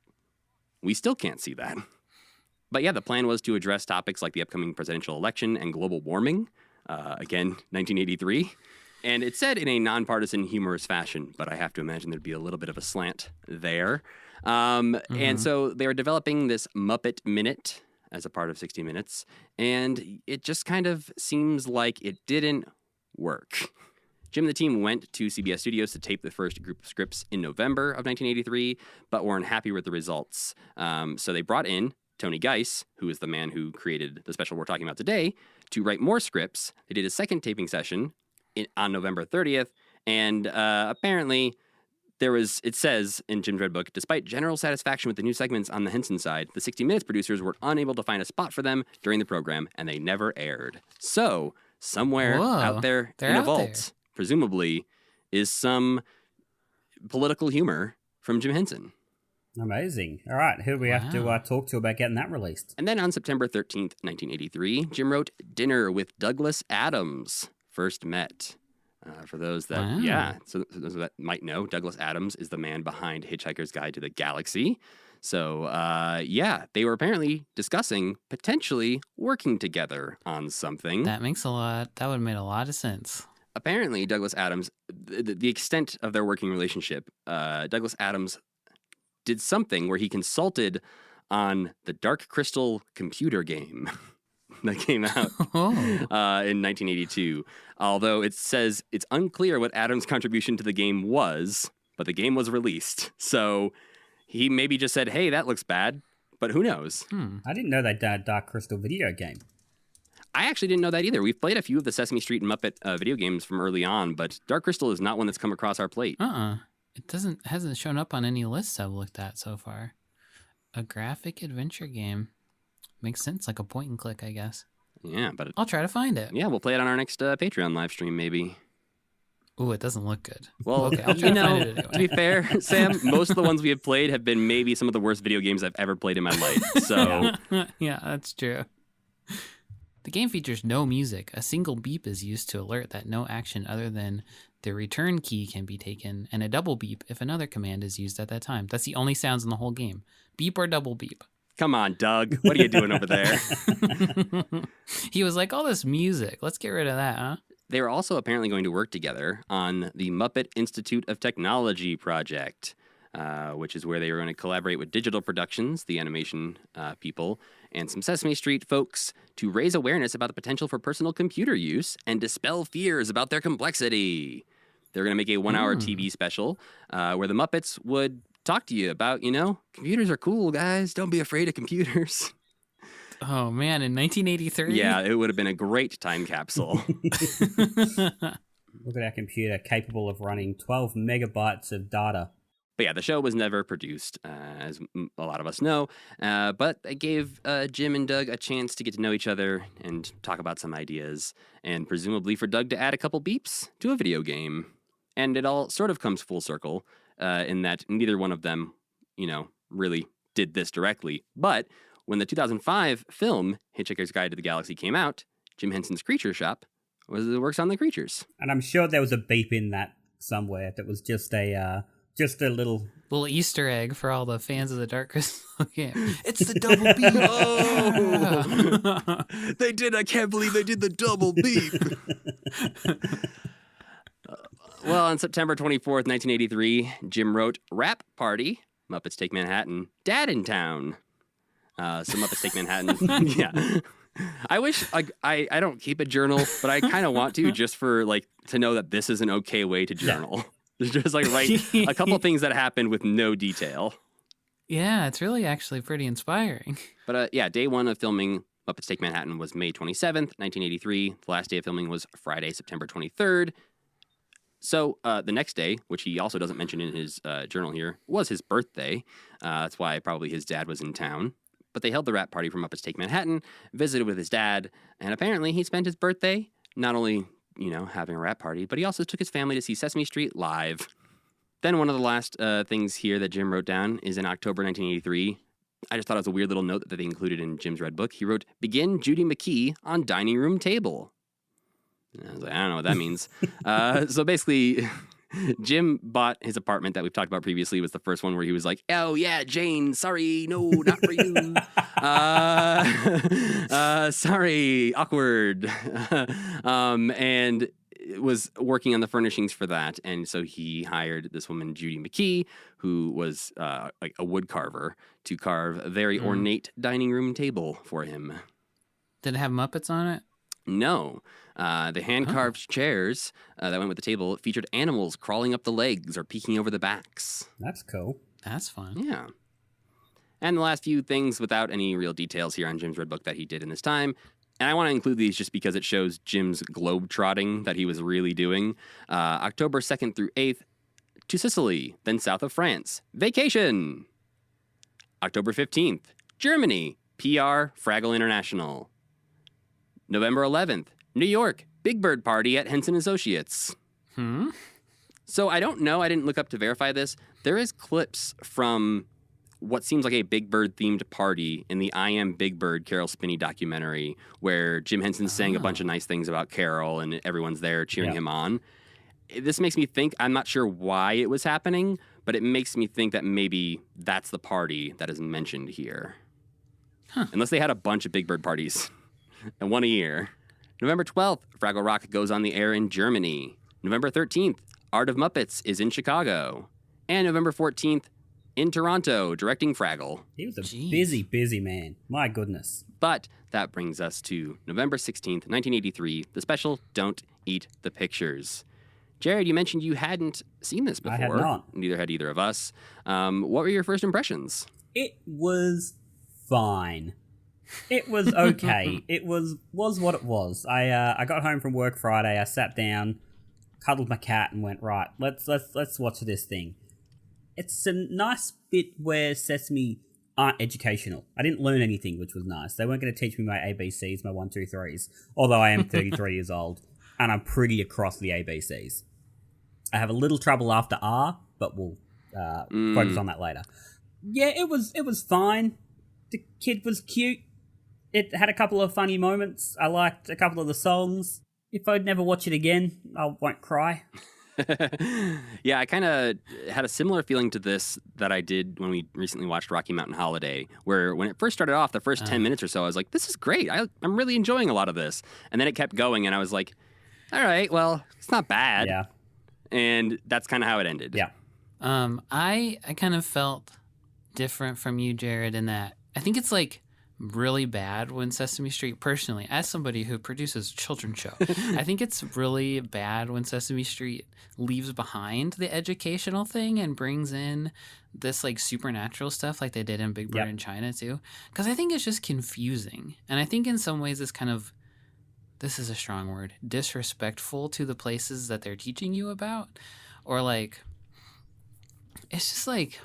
We still can't see that. But yeah, the plan was to address topics like the upcoming presidential election and global warming, again, 1983. And it's said in a nonpartisan, humorous fashion, but I have to imagine there'd be a little bit of a slant there. And so they were developing this Muppet Minute as a part of 60 Minutes, and it just kind of seems like it didn't work. Jim and the team went to CBS Studios to tape the first group of scripts in November of 1983, but weren't happy with the results. So they brought in Tony Geiss, who is the man who created the special we're talking about today, to write more scripts. They did a second taping session on November 30th, and apparently it says in Jim's Red Book, despite general satisfaction with the new segments on the Henson side, the 60 Minutes producers were unable to find a spot for them during the program, and they never aired. So, somewhere out there in a vault, presumably, is some political humor from Jim Henson. Amazing. All right, who do we have to talk to about getting that released? And then on September 13th, 1983, Jim wrote Dinner with Douglas Adams, first met. For those that, so those that might know, Douglas Adams is the man behind Hitchhiker's Guide to the Galaxy. So, they were apparently discussing potentially working together on something. That would have made a lot of sense. Apparently, Douglas Adams, the extent of their working relationship, Douglas Adams did something where he consulted on the Dark Crystal computer game that came out in 1982. Although it says it's unclear what Adams' contribution to the game was, but the game was released. So he maybe just said, hey, that looks bad, but who knows? I didn't know they'd done a Dark Crystal video game. I actually didn't know that either. We've played a few of the Sesame Street and Muppet video games from early on, but Dark Crystal is not one that's come across our plate. It hasn't shown up on any lists I've looked at so far. A graphic adventure game. Makes sense, like a point and click, I guess. Yeah, but I'll try to find it. yeah, we'll play it on our next Patreon live stream, maybe. Ooh, it doesn't look good. Well, Okay, I'll try you to find know, it anyway. to be fair, Sam, most of the ones we have played have been maybe some of the worst video games I've ever played in my life. So, Yeah, that's true. The game features no music. A single beep is used to alert that no action other than the return key can be taken, and a double beep if another command is used at that time. That's the only sounds in the whole game. Beep or double beep. come on, Doug. What are you doing over there? He was like, all this music. Let's get rid of that, huh? They were also apparently going to work together on the Muppet Institute of Technology project, which is where they were going to collaborate with Digital Productions, the animation people, and some Sesame Street folks to raise awareness about the potential for personal computer use and dispel fears about their complexity. They're going to make a 1-hour TV special where the Muppets would talk to you about, computers are cool, guys. Don't be afraid of computers. Oh, man, in 1983? Yeah, it would have been a great time capsule. Look at our computer capable of running 12 megabytes of data. But yeah, the show was never produced, as a lot of us know. But it gave Jim and Doug a chance to get to know each other and talk about some ideas, and presumably for Doug to add a couple beeps to a video game. And it all sort of comes full circle in that neither one of them, really did this directly. But when the 2005 film Hitchhiker's Guide to the Galaxy came out, Jim Henson's Creature Shop works on the creatures. And I'm sure there was a beep in that somewhere that was just a little... Little Easter egg for all the fans of the Dark Crystal game. It's the double beep. Oh! They did. I can't believe they did the double beep. Well, on September 24th, 1983, Jim wrote Rap Party, Muppets Take Manhattan, Dad in Town. So Muppets Take Manhattan. Yeah. I wish I don't keep a journal, but I kind of want to, just for to know that this is an okay way to journal. Just write a couple things that happened with no detail. Yeah, it's really actually pretty inspiring. But day one of filming Muppets Take Manhattan was May 27th, 1983. The last day of filming was Friday, September 23rd. So the next day, which he also doesn't mention in his journal here, was his birthday. That's why probably his dad was in town. But they held the rap party for Muppets Take Manhattan, visited with his dad, and apparently he spent his birthday not only, having a rap party, but he also took his family to see Sesame Street live. Then one of the last things here that Jim wrote down is in October 1983. I just thought it was a weird little note that they included in Jim's Red Book. He wrote, "Begin Judy McKee on dining room table." And I was like, I don't know what that means. So basically, Jim bought his apartment that we've talked about previously. Was the first one where he was like, "Oh yeah, Jane, sorry, no, not for you. Sorry, awkward." And was working on the furnishings for that, and so he hired this woman, Judy McKee, who was a wood carver, to carve a very ornate dining room table for him. Did it have Muppets on it? No. The hand-carved chairs that went with the table featured animals crawling up the legs or peeking over the backs. That's cool. That's fun. Yeah. And the last few things without any real details here on Jim's Red Book that he did in this time. And I want to include these just because it shows Jim's globe-trotting that he was really doing. October 2nd through 8th, to Sicily, then south of France. Vacation! October 15th, Germany. PR, Fraggle International. November 11th, New York, Big Bird Party at Henson Associates. So I don't know, I didn't look up to verify this. There is clips from what seems like a Big Bird themed party in the I Am Big Bird Carol Spinney documentary where Jim Henson's saying a bunch of nice things about Carol and everyone's there cheering him on. This makes me think, I'm not sure why it was happening, but it makes me think that maybe that's the party that is mentioned here. Unless they had a bunch of Big Bird parties. And one a year. November 12th, Fraggle Rock goes on the air in Germany. November 13th, Art of Muppets is in Chicago. And November 14th, in Toronto, directing Fraggle. He was a busy, busy man. My goodness. But that brings us to November 16th, 1983, the special Don't Eat the Pictures. Jarrod, you mentioned you hadn't seen this before. I had not. Neither had either of us. What were your first impressions? It was fine. It was okay. It was what it was. I got home from work Friday. I sat down, cuddled my cat, and went, right, let's watch this thing. It's a nice bit where Sesame aren't educational. I didn't learn anything, which was nice. They weren't going to teach me my ABCs, my 1, 2, 3s, although I am 33 years old, and I'm pretty across the ABCs. I have a little trouble after R, but we'll focus on that later. Yeah, it was fine. The kid was cute. It had a couple of funny moments. I liked a couple of the songs. If I'd never watch it again, I won't cry. Yeah, I kind of had a similar feeling to this that I did when we recently watched Rocky Mountain Holiday, where when it first started off, the first 10 minutes or so, I was like, this is great. I'm really enjoying a lot of this. And then it kept going, and I was like, all right, well, it's not bad. Yeah. And that's kind of how it ended. Yeah. I kind of felt different from you, Jarrod, in that I think it's like really bad when Sesame Street, personally, as somebody who produces a children's show, I think it's really bad when Sesame Street leaves behind the educational thing and brings in this like supernatural stuff like they did in Big Bird in China too. Because I think it's just confusing. And I think in some ways it's kind of, this is a strong word, disrespectful to the places that they're teaching you about. Or like, it's just like,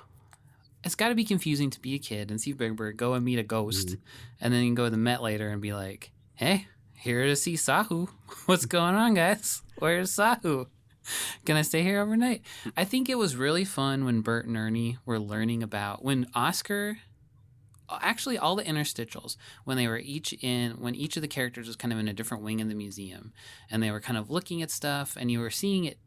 it's got to be confusing to be a kid and see Big Bird go and meet a ghost, and then you can go to the Met later and be like, hey, here to see Sahu. What's going on, guys? Where's Sahu? Can I stay here overnight? I think it was really fun when Bert and Ernie were learning about, when Oscar, actually all the interstitials, when they were when each of the characters was kind of in a different wing in the museum, and they were kind of looking at stuff, and you were seeing it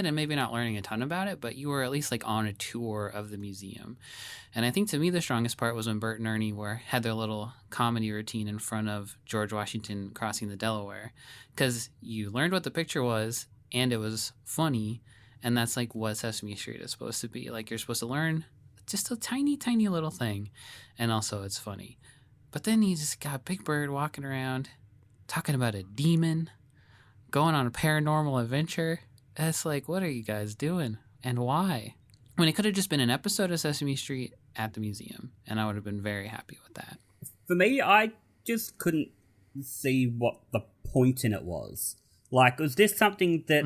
and maybe not learning a ton about it, but you were at least like on a tour of the museum. And I think to me the strongest part was when Bert and Ernie had their little comedy routine in front of George Washington crossing the Delaware, because you learned what the picture was and it was funny, and that's like what Sesame Street is supposed to be. Like, you're supposed to learn just a tiny, tiny little thing, and also it's funny. But then you just got Big Bird walking around talking about a demon, going on a paranormal adventure. It's like, what are you guys doing and why? When it could have just been an episode of Sesame Street at the museum, and I would have been very happy with that. For me, I just couldn't see what the point in it was. Like, was this something that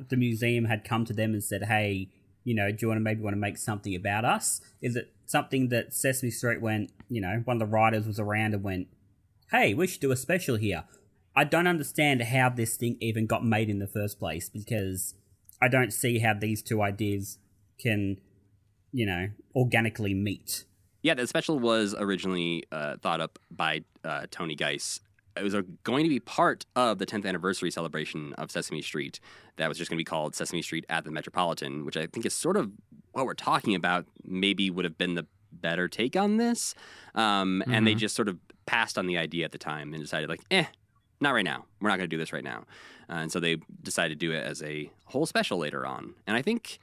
the museum had come to them and said, hey, do you want to make something about us? Is it something that Sesame Street went, one of the writers was around and went, hey, we should do a special here? I don't understand how this thing even got made in the first place, because I don't see how these two ideas can, organically meet. Yeah, the special was originally thought up by Tony Geiss. It was going to be part of the 10th anniversary celebration of Sesame Street. That was just going to be called Sesame Street at the Metropolitan, which I think is sort of what we're talking about, maybe would have been the better take on this. And they just sort of passed on the idea at the time and decided, like, not right now. We're not going to do this right now. And so they decided to do it as a whole special later on. And I think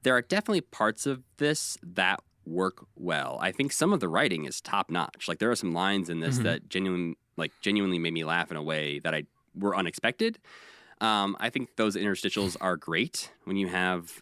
there are definitely parts of this that work well. I think some of the writing is top notch. Like, there are some lines in this that genuinely made me laugh in a way that were unexpected. I think those interstitials are great when you have,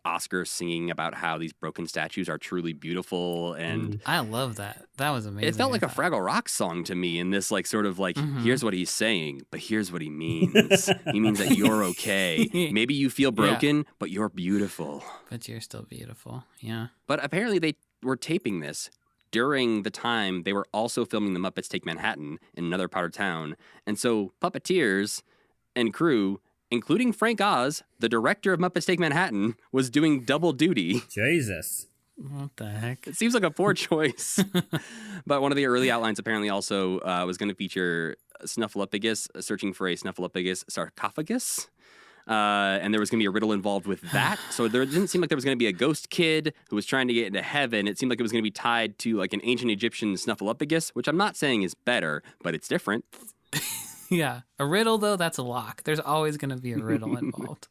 Oscar singing about how these broken statues are truly beautiful, and I love that. That was amazing. It felt like a Fraggle Rock song to me, in this like sort of like, here's what he's saying, but here's what he means. He means that you're okay. Maybe you feel broken, but you're beautiful. But you're still beautiful. Yeah. But apparently they were taping this during the time they were also filming The Muppets Take Manhattan in another part of town. And so puppeteers and crew, including Frank Oz, the director of Muppets Take Manhattan, was doing double duty. Jesus. What the heck? It seems like a poor choice. But one of the early outlines apparently also was going to feature Snuffleupagus searching for a Snuffleupagus sarcophagus. And there was going to be a riddle involved with that. So there didn't seem like there was going to be a ghost kid who was trying to get into heaven. It seemed like it was going to be tied to like an ancient Egyptian Snuffleupagus, which I'm not saying is better, but it's different. Yeah. A riddle, though, that's a lock. There's always going to be a riddle involved.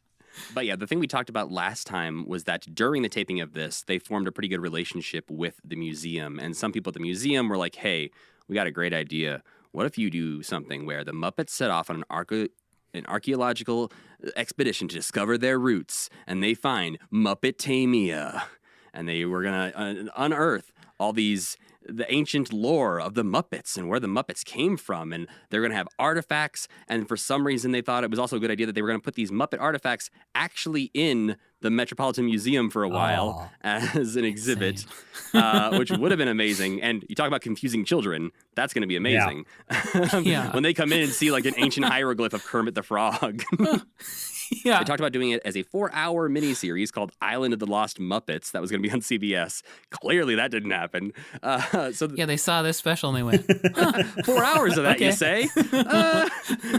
But yeah, the thing we talked about last time was that during the taping of this, they formed a pretty good relationship with the museum. And some people at the museum were like, hey, we got a great idea. What if you do something where the Muppets set off on an archaeological expedition to discover their roots, and they find Muppetamia, and they were going to unearth all the ancient lore of the Muppets and where the Muppets came from, and they're going to have artifacts, and for some reason they thought it was also a good idea that they were going to put these Muppet artifacts actually in the Metropolitan Museum for a while as an exhibit, which would have been amazing. And you talk about confusing children. That's going to be amazing. Yeah. When they come in and see like an ancient hieroglyph of Kermit the Frog. Yeah. They talked about doing it as a 4-hour miniseries called Island of the Lost Muppets that was going to be on CBS. Clearly, that didn't happen. Yeah, they saw this special and they went, 4 hours of that, you say?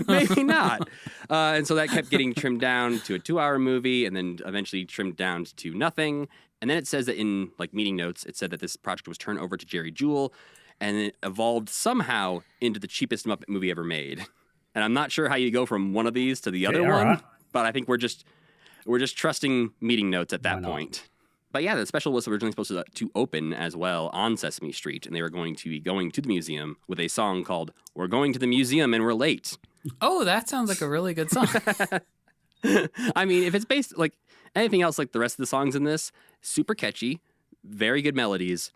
Maybe not. And so that kept getting trimmed down to a 2-hour movie, and then eventually trimmed down to nothing. And then it says that in like meeting notes, it said that this project was turned over to Jerry Jewell, and it evolved somehow into the cheapest Muppet movie ever made. And I'm not sure how you go from one of these to the other one. Right. But I think we're just trusting meeting notes at that point. But yeah, the special was originally supposed to open as well on Sesame Street, and they were going to be going to the museum with a song called "We're Going to the Museum and We're Late." oh, that sounds like a really good song. I mean, if it's based like anything else, like the rest of the songs in this, super catchy, very good melodies,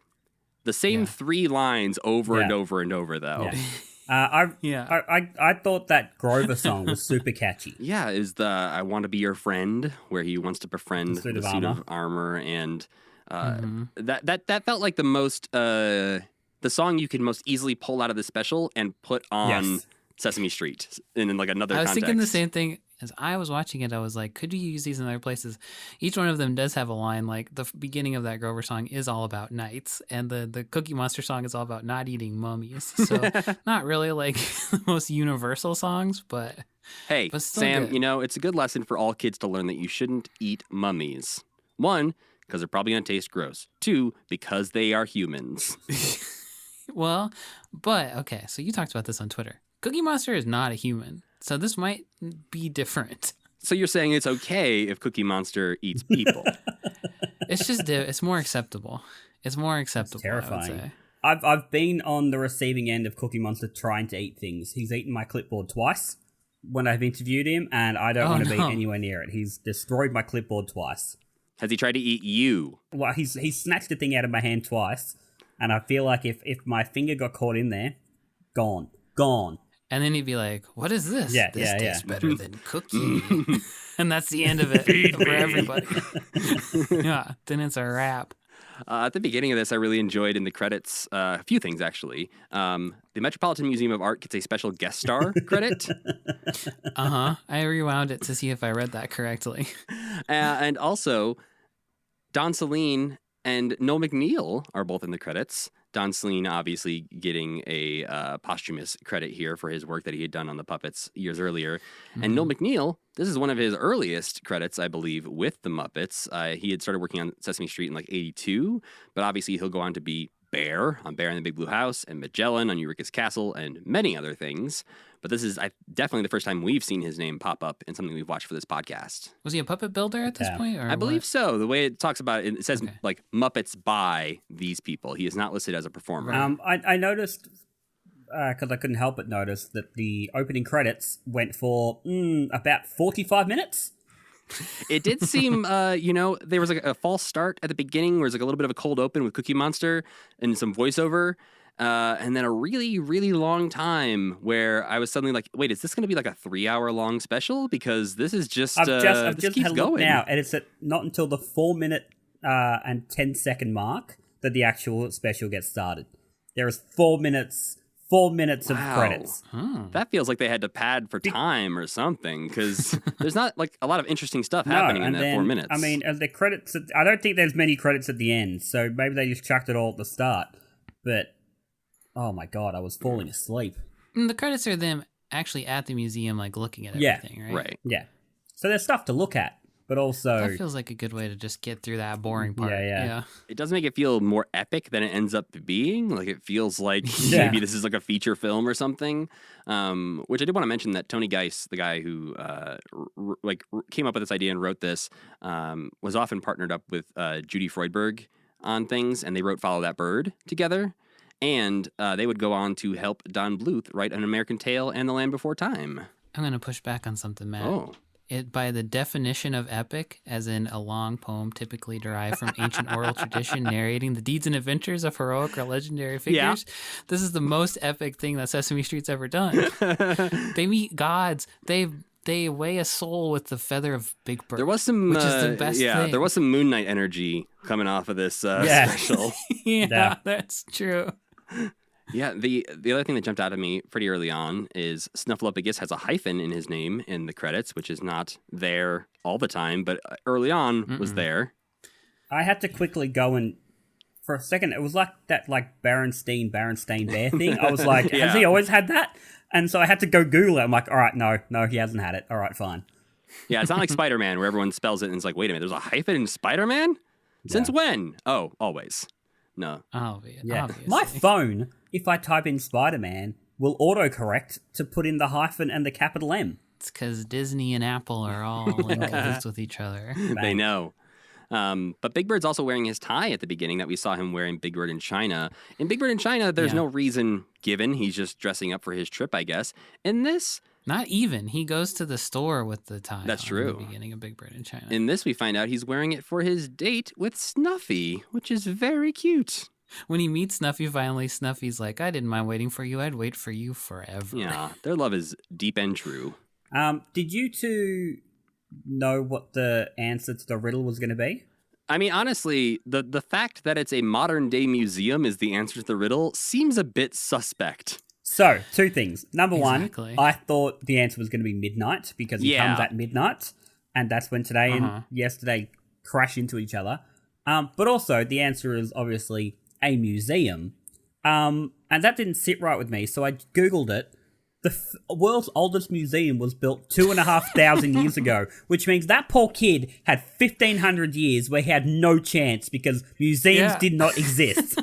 the same 3 lines over and over and over though. Yeah. I thought that Grover song was super catchy. Yeah, is the "I Want to Be Your Friend," where he wants to befriend the suit of armor, and that felt like the most the song you could most easily pull out of the special and put on Sesame Street in like another I was context. thinking the same thing. As I was watching it, I was like, could you use these in other places? Each one of them does have a line, like the beginning of that Grover song is all about knights, and the Cookie Monster song is all about not eating mummies. So not really like the most universal songs, but hey, Sam, good. you know, it's a good lesson for all kids to learn that you shouldn't eat mummies. 1, because they're probably going to taste gross. 2, because they are humans. Well, but okay, so you talked about this on Twitter. Cookie Monster is not a human, so this might be different. So you're saying it's okay if Cookie Monster eats people? It's just it's more acceptable. It's more acceptable. It's terrifying. I would say. I've been on the receiving end of Cookie Monster trying to eat things. He's eaten my clipboard twice when I've interviewed him, and I don't want to be anywhere near it. He's destroyed my clipboard twice. Has he tried to eat you? Well, he's snatched a thing out of my hand twice, and I feel like if my finger got caught in there, gone. And then he'd be like, what is this? Yeah, this tastes yeah. better than cookie. And that's the end of it for everybody. Yeah, then it's a wrap. At the beginning of this, I really enjoyed in the credits a few things, actually. The Metropolitan Museum of Art gets a special guest star credit. I rewound it to see if I read that correctly. And also, Don Saleen and Noel McNeil are both in the credits. Don Saleen obviously getting a posthumous credit here for his work that he had done on the puppets years earlier. And Noel McNeil, this is one of his earliest credits, I believe, with the Muppets. He had started working on Sesame Street in like 82, but obviously he'll go on to be Bear on Bear in the Big Blue House and Magellan on Eureka's Castle and many other things. But this is definitely the first time we've seen his name pop up in something we've watched for this podcast. Was he a puppet builder at this point? Or I believe what? so. The way it talks about it, it says like Muppets by these people. He is not listed as a performer. I noticed, because I couldn't help but notice, that the opening credits went for about 45 minutes. It did seem, there was like a false start at the beginning where it was like a little bit of a cold open with Cookie Monster and some voiceover. And then a really, really long time where I was suddenly like, wait, is this going to be like a 3-hour long special? Because this is just, I've this just keeps had a look going. now, and it's not until the 4-minute and 10-second mark that the actual special gets started. There is 4 minutes of credits. That feels like they had to pad for time or something, because there's not like a lot of interesting stuff happening in that 4 minutes. I mean, the credits, I don't think there's many credits at the end, so maybe they just chucked it all at the start. But, oh my god, I was falling asleep. And the credits are them actually at the museum, like looking at everything, right? Right. Yeah. So there's stuff to look at, but also... That feels like a good way to just get through that boring part. Yeah. It does make it feel more epic than it ends up being. Like, it feels like Yeah. maybe this is like a feature film or something. Which I did want to mention that Tony Geis, the guy who came up with this idea and wrote this, was often partnered up with Judy Freudberg on things, and they wrote Follow That Bird together. And they would go on to help Don Bluth write An American Tale and The Land Before Time. I'm going to push back on something, Matt. Oh. It, by the definition of epic, as in a long poem typically derived from ancient oral tradition narrating the deeds and adventures of heroic or legendary figures, This is the most epic thing that Sesame Street's ever done. They meet gods. They they weigh a soul with the feather of Big Bird. There was some, which is the best thing. there was some Moon Knight energy coming off of this Yeah. special. Yeah, that's true. Yeah, the other thing that jumped out at me pretty early on is Snuffleupagus has a hyphen in his name in the credits, which is not there all the time, but early on was there. I had to quickly go and, for a second, it was like that Berenstain Bear thing. I was like, Yeah. has he always had that? And so I had to go Google it. I'm like, all right, no, he hasn't had it. All right, fine. Yeah, it's not like Spider-Man where everyone spells it and it's like, wait a minute, there's a hyphen in Spider-Man? Since when? Oh, always. No. Yeah. Obviously. My phone, if I type in Spider-Man, will autocorrect to put in the hyphen and the capital M. It's because Disney and Apple are all in cahoots with each other. They know. But Big Bird's also wearing his tie at the beginning that we saw him wearing Big Bird in China. In Big Bird in China, there's no reason given. He's just dressing up for his trip, I guess. In this... Not even. He goes to the store with the tie. That's on true. In the beginning of Big Bird in China. In this, we find out he's wearing it for his date with Snuffy, which is very cute. When he meets Snuffy, finally, Snuffy's like, I didn't mind waiting for you. I'd wait for you forever. Yeah, their love is deep and true. Did you two know what the answer to the riddle was going to be? I mean, honestly, the fact that it's a modern-day museum is the answer to the riddle seems a bit suspect. So, two things. Number Exactly. one, I thought the answer was going to be midnight because he comes at midnight, and that's when today and yesterday crash into each other. But also, the answer is obviously a museum. And that didn't sit right with me, so I Googled it. The world's oldest museum was built 2,500 years ago, which means that poor kid had 1,500 years where he had no chance because museums did not exist.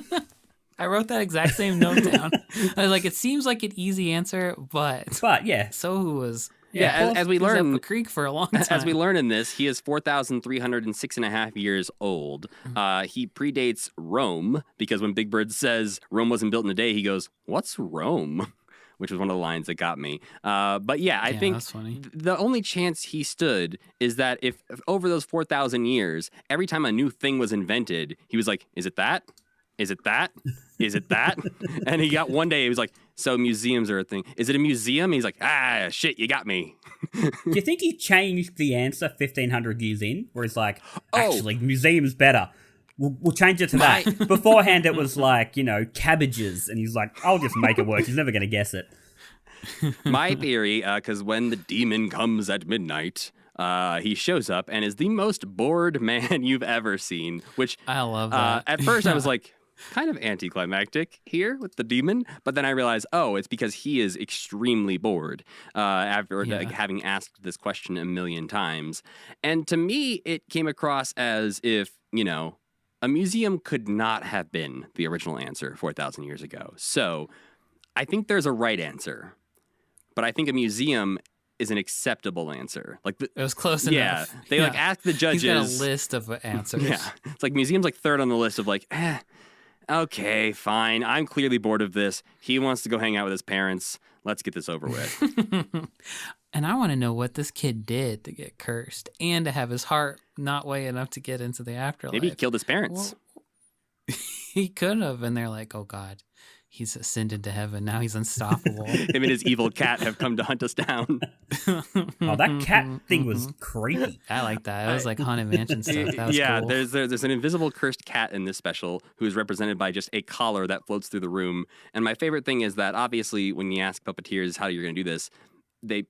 I wrote that exact same note down. I was like, it seems like an easy answer, but yeah. so who was... As we he was learn, up a creek for a long time. as we learn in this, he is 4,306 and a half years old. He predates Rome because when Big Bird says Rome wasn't built in a day, he goes, "What's Rome?" Which was one of the lines that got me. But yeah, I think that's funny. The only chance he stood is that if over those 4,000 years, every time a new thing was invented, he was like, "Is it that? Is it that? Is it that?" And he got one day, he was like, "So museums are a thing. Is it a museum?" He's like, "Ah, shit, you got me." Do you think he changed the answer 1,500 years in? Where he's like, actually, museum's better. We'll change it to that. Beforehand, it was like, cabbages. And he's like, I'll just make it work. He's never going to guess it. My theory, because when the demon comes at midnight, he shows up and is the most bored man you've ever seen, which I love that. At first I was like, kind of anticlimactic here with the demon, but then I realized, it's because he is extremely bored after having asked this question a million times. And to me, it came across as if, a museum could not have been the original answer 4,000 years ago. So I think there's a right answer, but I think a museum is an acceptable answer. It was close enough. They ask the judges. He's got a list of answers. Yeah, it's like museum's third on the list of okay, fine. I'm clearly bored of this. He wants to go hang out with his parents. Let's get this over with. And I want to know what this kid did to get cursed and to have his heart not weigh enough to get into the afterlife. Maybe he killed his parents. Well, he could have, and they're like, "Oh God, he's ascended to heaven. Now he's unstoppable." Him and his evil cat have come to hunt us down. Oh, that cat thing was creepy. I like that. It was like Haunted Mansion stuff. That was cool. there's an invisible cursed cat in this special who is represented by just a collar that floats through the room. And my favorite thing is that obviously when you ask puppeteers how you're going to do this, they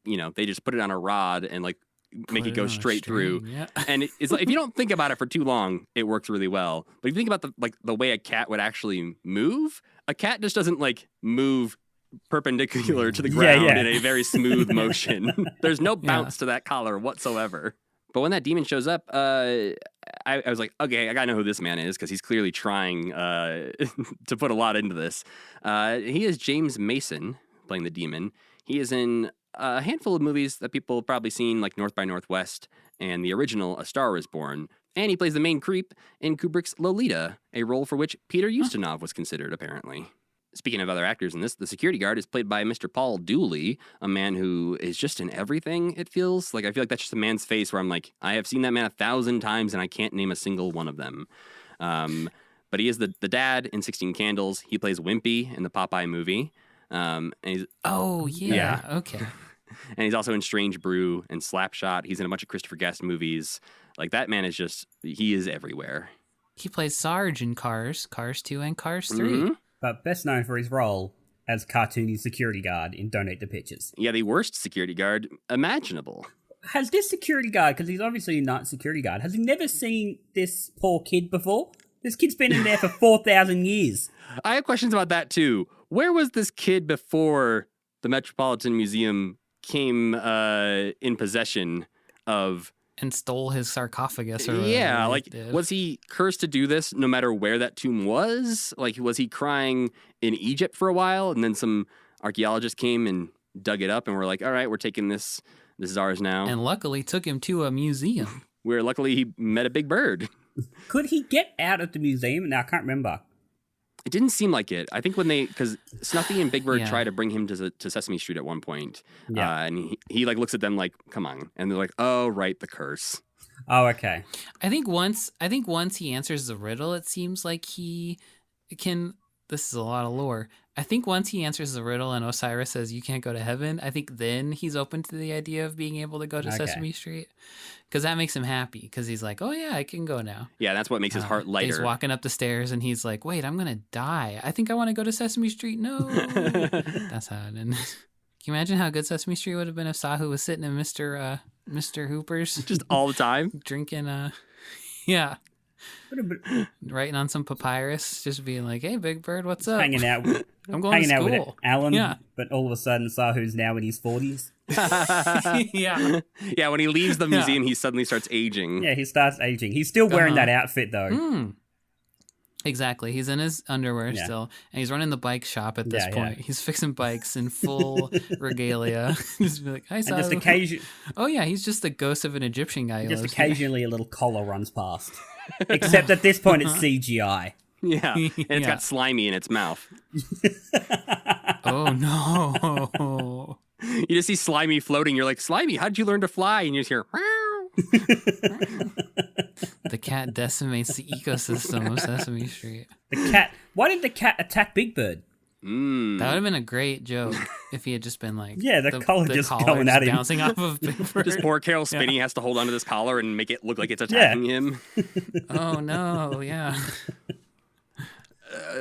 just put it on a rod and make it go straight through. Yeah. And it's like, if you don't think about it for too long, it works really well. But if you think about the way a cat would actually move, a cat just doesn't move perpendicular to the ground in a very smooth motion. There's no bounce to that collar whatsoever. But when that demon shows up, I was like, okay, I gotta know who this man is because he's clearly trying to put a lot into this. He is James Mason playing the demon. He is in a handful of movies that people have probably seen, like North by Northwest and the original A Star Is Born. And he plays the main creep in Kubrick's Lolita, a role for which Peter Ustinov was considered, apparently. Speaking of other actors in this, the security guard is played by Mr. Paul Dooley, a man who is just in everything, it feels. I feel like that's just a man's face where I'm like, I have seen that man 1,000 times and I can't name a single one of them. But he is the dad in 16 Candles. He plays Wimpy in the Popeye movie. And he's, okay. And he's also in Strange Brew and Slapshot. He's in a bunch of Christopher Guest movies. Like, that man is just, he is everywhere. He plays Sarge in Cars 2 and Cars 3. Mm-hmm. But best known for his role as cartoony security guard in Donate the Pictures. Yeah, the worst security guard imaginable. Has this security guard, because he's obviously not a security guard, has he never seen this poor kid before? This kid's been in there for 4,000 years. I have questions about that too. Where was this kid before the Metropolitan Museum came in possession of... And stole his sarcophagus or whatever. Yeah, he like, did. was he cursed to do this no matter where that tomb was? Like, was he crying in Egypt for a while, and then some archaeologists came and dug it up and were like, all right, we're taking this. This is ours now. And luckily took him to a museum. Where luckily he met a big bird. Could he get out of the museum? Now, I can't remember. It didn't seem like it. I think when because Snuffy and Big Bird Yeah. try to bring him to Sesame Street at one point. Yeah. And he like looks at them like, come on. And they're like, oh, right, the curse. Oh, okay. I think once he answers the riddle, it seems like he can. This is a lot of lore. I think once he answers the riddle and Osiris says you can't go to heaven, I think then he's open to the idea of being able to go to Okay. Sesame Street, because that makes him happy. Because he's like, oh yeah, I can go now. Yeah, that's what makes his heart He's lighter. walking up the stairs and he's like, wait, I'm gonna die. I think I want to go to Sesame Street. No, that's how it ends. Can you imagine how good Sesame Street would have been if Sahu was sitting in Mr. Hooper's Just all the time. drinking writing on some papyrus, just being like, hey, Big Bird, what's up? Hanging out with, I'm going to with school. Alan, Yeah. but all of a sudden Sahu's now in his 40s. Yeah. Yeah, when he leaves the museum, he suddenly starts aging. Yeah, he starts aging. He's still wearing that outfit, though. Mm. Exactly. He's in his underwear Yeah. still, and he's running the bike shop at this Yeah, point. yeah. He's fixing bikes in full regalia. Just be like, hi, And just, Sahu. Oh, yeah, he's just the ghost of an Egyptian guy. Who just lives here. occasionally a little collar runs past. Except at this point, it's CGI. Yeah, and it's Yeah. got slimy in its mouth. Oh, no. You just see Slimy floating. You're like, Slimy, how did you learn to fly? And you just hear, meow. The cat decimates the ecosystem of Sesame Street. The cat. Why did the cat attack Big Bird? That would have been a great joke if he had just been like, Yeah, the collar just collar going at him. bouncing off of Big Bird. Just poor Carol Spinney has to hold onto this collar and make it look like it's attacking him. Oh no, yeah.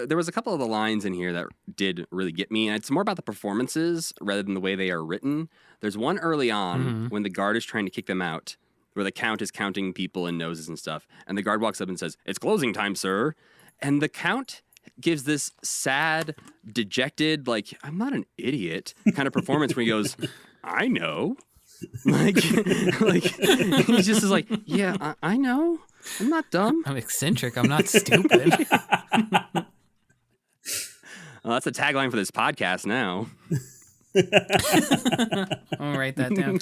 There was a couple of the lines in here that did really get me, and it's more about the performances rather than the way they are written. There's one early on when the guard is trying to kick them out, where the count is counting people and noses and stuff, and the guard walks up and says, "It's closing time, sir." And the count gives this sad, dejected, like, I'm not an idiot kind of performance where he goes, I know. Like he just is like, yeah, I know. I'm not dumb. I'm eccentric. I'm not stupid. Well, that's the tagline for this podcast now. I'll write that down.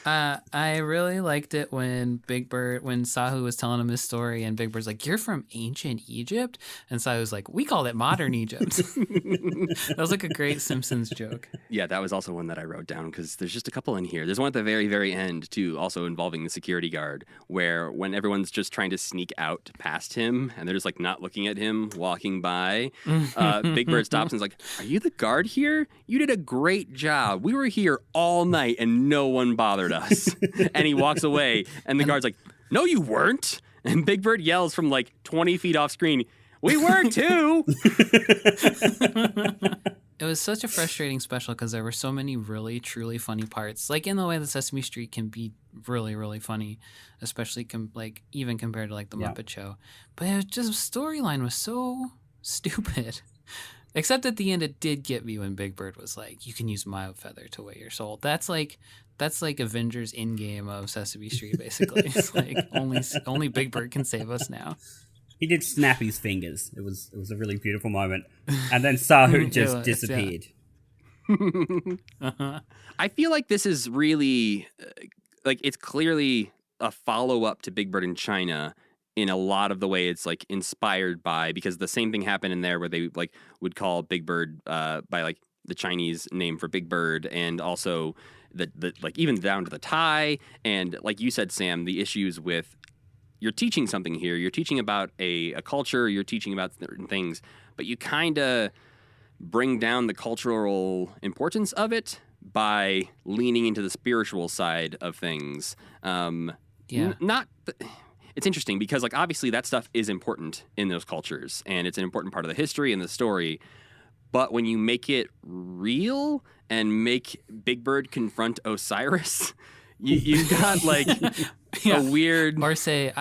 I really liked it when Sahu was telling him his story, and Big Bird's like, "You're from ancient Egypt," and Sahu's like, "We called it modern Egypt." That was like a great Simpsons joke. Yeah, that was also one that I wrote down because there's just a couple in here. There's one at the very, very end, too, also involving the security guard, where when everyone's just trying to sneak out past him and they're just like not looking at him, walking by, Big Bird stops and is like, "Are you the guard here? You did a great job. We were here all night and no one bothered us." And he walks away and the guard's like, "No, you weren't." And Big Bird yells from like 20 feet off screen, "We were too." It was such a frustrating special because there were so many really, truly funny parts. Like in the way that Sesame Street can be really, really funny, especially even compared to like the Muppet Show. But it was just storyline was so stupid. Except at the end, it did get me when Big Bird was like, "You can use my feather to weigh your soul." That's like Avengers Endgame of Sesame Street, basically. It's like only Big Bird can save us now. He did snap his fingers. It was a really beautiful moment. And then Sahu just was, disappeared. I feel like this is really, like, it's clearly a follow-up to Big Bird in China in a lot of the way it's, like, inspired by, because the same thing happened in there where they, like, would call Big Bird by, like, the Chinese name for Big Bird, and also, the like, even down to the tie, and, like you said, Sam, the issues with, you're teaching something here, you're teaching about a culture, you're teaching about certain things, but you kind of bring down the cultural importance of it by leaning into the spiritual side of things. It's interesting because, like, obviously that stuff is important in those cultures, and it's an important part of the history and the story. But when you make it real and make Big Bird confront Osiris, you got like a weird. Or say,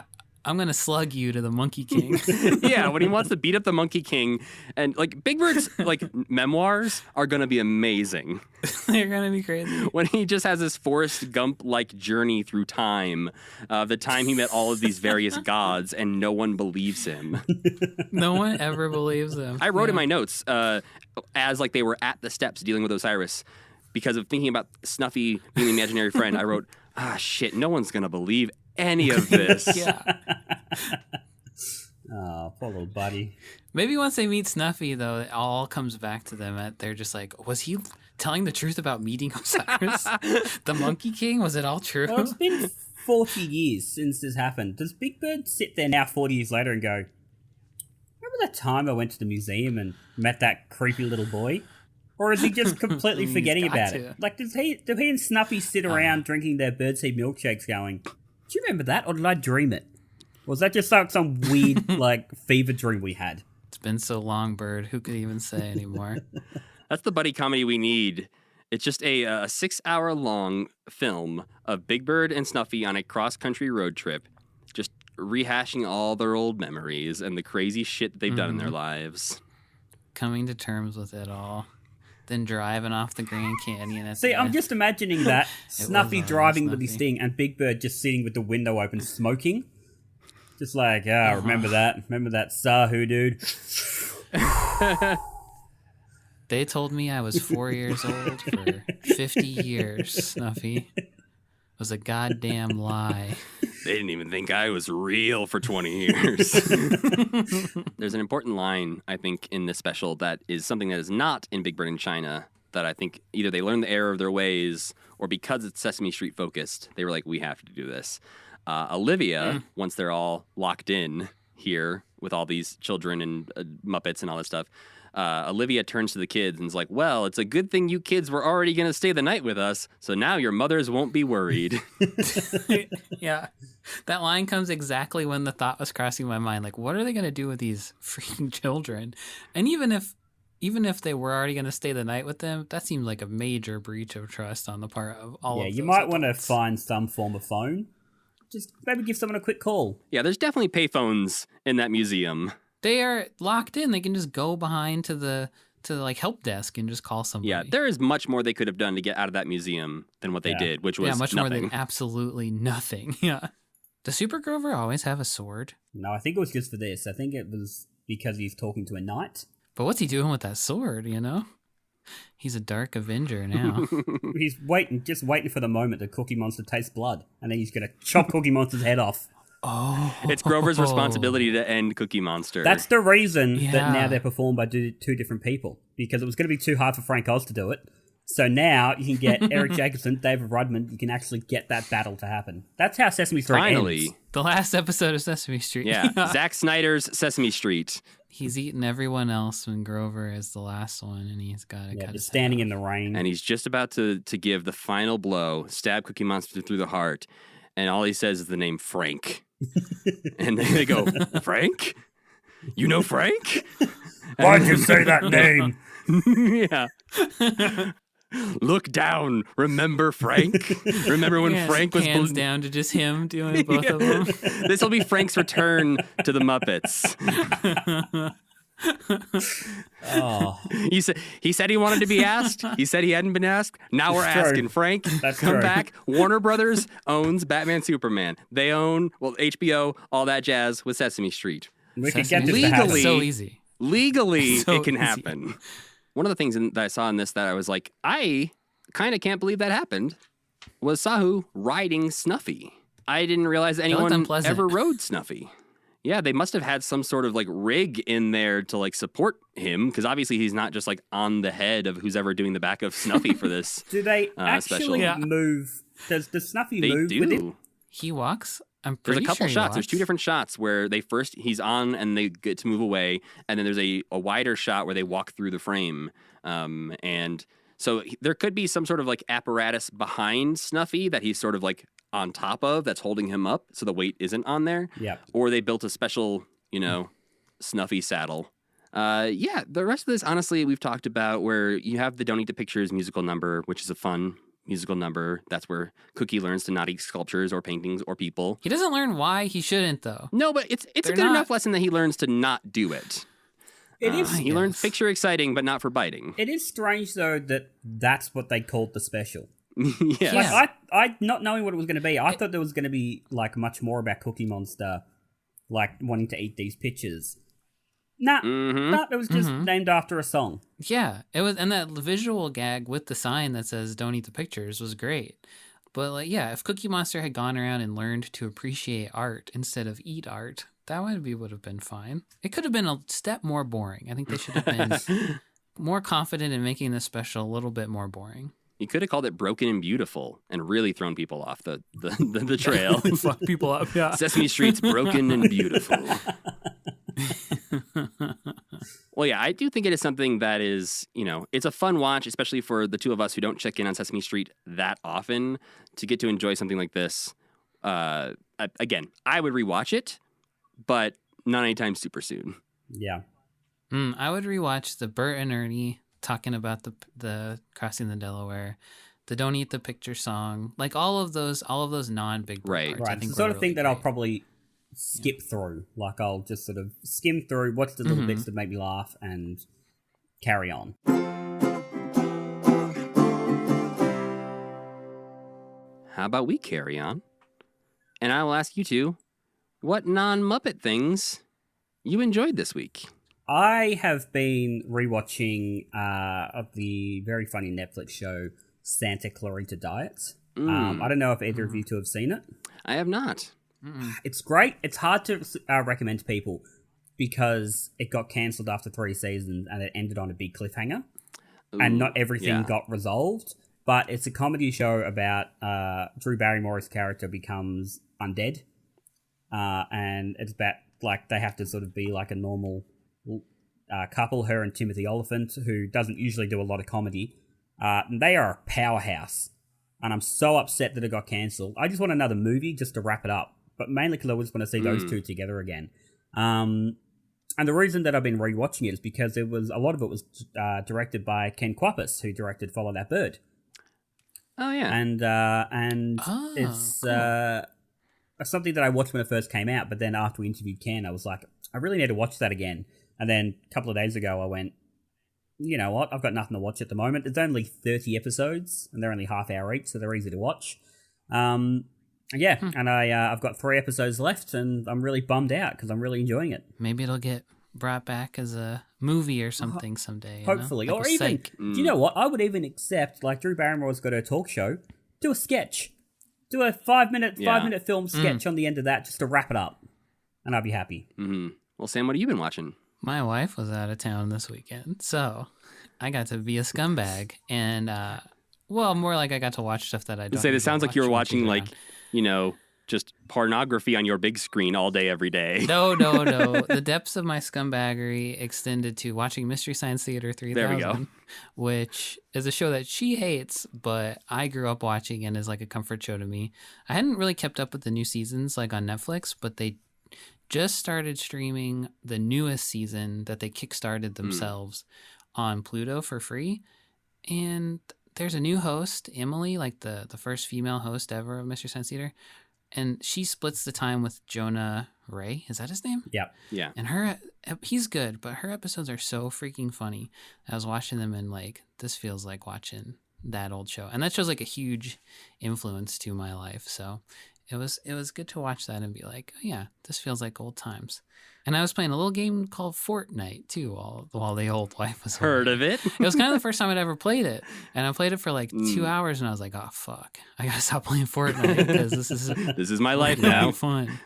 I'm going to slug you to the Monkey King. Yeah, when he wants to beat up the Monkey King. And like Big Bird's like memoirs are going to be amazing. They're going to be crazy. When he just has this Forrest Gump-like journey through time, the time he met all of these various gods, and no one believes him. No one ever believes him. I wrote in my notes as like they were at the steps dealing with Osiris, because of thinking about Snuffy being the imaginary friend. I wrote, shit, no one's going to believe any of this. Yeah. Oh, poor little buddy. Maybe once they meet Snuffy, though, it all comes back to them. They're just like, was he telling the truth about meeting Osiris? The Monkey King? Was it all true? Well, it's been 40 years since this happened. Does Big Bird sit there now 40 years later and go, remember that time I went to the museum and met that creepy little boy? Or is he just completely forgetting about it? Like, do he and Snuffy sit around drinking their birdseed milkshakes going, do you remember that, or did I dream it? Or was that just like some weird, like, fever dream we had? It's been so long, Bird. Who could even say anymore? That's the buddy comedy we need. It's just a 6-hour-long film of Big Bird and Snuffy on a cross-country road trip, just rehashing all their old memories and the crazy shit that they've done in their lives. Coming to terms with it all. Then driving off the Grand Canyon. See, I'm just imagining that Snuffy driving with his thing and Big Bird just sitting with the window open smoking. Just like, remember that? Remember that Sahu dude? They told me I was 4 years old for 50 years, Snuffy. It was a goddamn lie. They didn't even think I was real for 20 years. There's an important line, I think, in this special that is something that is not in Big Bird in China, that I think either they learned the error of their ways, or because it's Sesame Street focused, they were like, we have to do this. Olivia, once they're all locked in here with all these children and Muppets and all that stuff, Olivia turns to the kids and is like, well, it's a good thing you kids were already going to stay the night with us, so now your mothers won't be worried. Yeah. That line comes exactly when the thought was crossing my mind. Like, what are they going to do with these freaking children? And even if they were already going to stay the night with them, that seemed like a major breach of trust on the part of all of them. Yeah, you might want to find some form of phone. Just maybe give someone a quick call. Yeah, there's definitely payphones in that museum. They are locked in. They can just go behind to the like help desk and just call somebody. Yeah, there is much more they could have done to get out of that museum than what they did, which was much nothing. more than absolutely nothing. Yeah. Does Super Grover always have a sword? No, I think it was just for this. I think it was because he's talking to a knight. But what's he doing with that sword, you know? He's a dark Avenger now. He's just waiting for the moment that Cookie Monster tastes blood, and then he's going to chop Cookie Monster's head off. Oh. It's Grover's responsibility to end Cookie Monster. That's the reason that now they're performed by two different people, because it was going to be too hard for Frank Oz to do it. So now you can get Eric Jacobson, David Rudman, you can actually get that battle to happen. That's how Sesame Street ends. The last episode of Sesame Street. Yeah, Zack Snyder's Sesame Street. He's eaten everyone else when Grover is the last one, and he's got to cut his standing head in the rain. And he's just about to give the final blow, stab Cookie Monster through the heart, and all he says is the name Frank. And they go, Frank? You know Frank? Why'd you say that name? Yeah. Look down. Remember Frank? Remember when Frank was hands down to just him doing both of them? This will be Frank's return to the Muppets. Oh. He said he wanted to be asked. He said he hadn't been asked. Now we're asking. Frank, come back. Warner Brothers owns Batman Superman. They own, HBO, all that jazz with Sesame Street. We can get this legally, so easy. Legally, so it can easy. happen. One of the things that I saw in this that I was like, I kind of can't believe that happened, was Sahu riding Snuffy. I didn't realize anyone ever rode Snuffy. Yeah, they must have had some sort of like rig in there to like support him, because obviously he's not just like on the head of who's ever doing the back of Snuffy for this. Do they actually move? Does Snuffy move with him? He walks. There's a couple shots. There's two different shots where he's on and they get to move away, and then there's a wider shot where they walk through the frame. And So there could be some sort of like apparatus behind Snuffy that he's sort of like on top of that's holding him up so the weight isn't on there. Yeah. Or they built a special, Snuffy saddle. Yeah, the rest of this, honestly, we've talked about where you have the Don't Eat the Pictures musical number, which is a fun musical number. That's where Cookie learns to not eat sculptures or paintings or people. He doesn't learn why he shouldn't, though. No, but it's a good enough lesson that he learns to not do it. It is. He learns picture exciting, but not for biting. It is strange though that that's what they called the special. Yes. Like I not knowing what it was going to be, I thought there was going to be like much more about Cookie Monster, like wanting to eat these pictures. Nah, it was just named after a song. Yeah, it was, and that visual gag with the sign that says "Don't eat the pictures" was great. But like, yeah, if Cookie Monster had gone around and learned to appreciate art instead of eat art, that would have been fine. It could have been a step more boring. I think they should have been more confident in making this special a little bit more boring. You could have called it Broken and Beautiful and really thrown people off the trail. Fuck people up, yeah. Sesame Street's Broken and Beautiful. Well, yeah, I do think it is something that is, it's a fun watch, especially for the two of us who don't check in on Sesame Street that often, to get to enjoy something like this. Again, I would rewatch it, but not anytime super soon. Yeah. I would rewatch the Bert and Ernie talking about the Crossing the Delaware, the Don't Eat the Picture song, like all of those non-big Right. parts. Right. I It's think the sort of were thing really that I'll great. probably skip through. Like I'll just sort of skim through, watch the little bits that make me laugh, and carry on. How about we carry on? And I will ask you two, what non-Muppet things you enjoyed this week? I have been rewatching the very funny Netflix show Santa Clarita Diet. I don't know if either of you two have seen it. I have not. It's great. It's hard to recommend to people because it got cancelled after 3 seasons and it ended on a big cliffhanger. And not everything got resolved. But it's a comedy show about Drew Barrymore's character becomes undead. And it's about, like, they have to sort of be like a normal couple, her and Timothy Oliphant, who doesn't usually do a lot of comedy. They are a powerhouse. And I'm so upset that it got cancelled. I just want another movie just to wrap it up. But mainly because I just want to see those two together again. And the reason that I've been rewatching it is because a lot of it was directed by Ken Kwapis, who directed Follow That Bird. Oh, yeah. And it's something that I watched when it first came out, but then after we interviewed Ken, I was like, I really need to watch that again. And then a couple of days ago, I went, you know what? I've got nothing to watch at the moment. It's only 30 episodes, and they're only half hour each, so they're easy to watch. And I've got 3 episodes left, and I'm really bummed out because I'm really enjoying it. Maybe it'll get brought back as a movie or something someday. Hopefully. Like Or a even, Psych. do you know what? I would even accept, like Drew Barrymore's got a talk show, do a sketch. Do a 5-minute film sketch on the end of that just to wrap it up. And I'll be happy. Mm-hmm. Well, Sam, what have you been watching? My wife was out of town this weekend, so I got to be a scumbag. And, more like I got to watch stuff that I don't Say, this usually sounds like you were watch when watching, she's like, around. just pornography on your big screen all day, every day. No. The depths of my scumbaggery extended to watching Mystery Science Theater 3000, There we go. which is a show that she hates, but I grew up watching and is like a comfort show to me. I hadn't really kept up with the new seasons like on Netflix, but they just started streaming the newest season that they kickstarted themselves on Pluto for free. And there's a new host, Emily, like the first female host ever of Mystery Science Theater. And she splits the time with Jonah Ray. Is that his name? Yep. Yeah. And he's good, but her episodes are so freaking funny. I was watching them and like, this feels like watching that old show. And that show's like a huge influence to my life. So it was good to watch that and be like, oh yeah, this feels like old times. And I was playing a little game called Fortnite too while the old wife was Heard away. of it? It was kind of the first time I'd ever played it. And I played it for like 2 hours and I was like, oh fuck, I gotta stop playing Fortnite because this is my life really now. fun.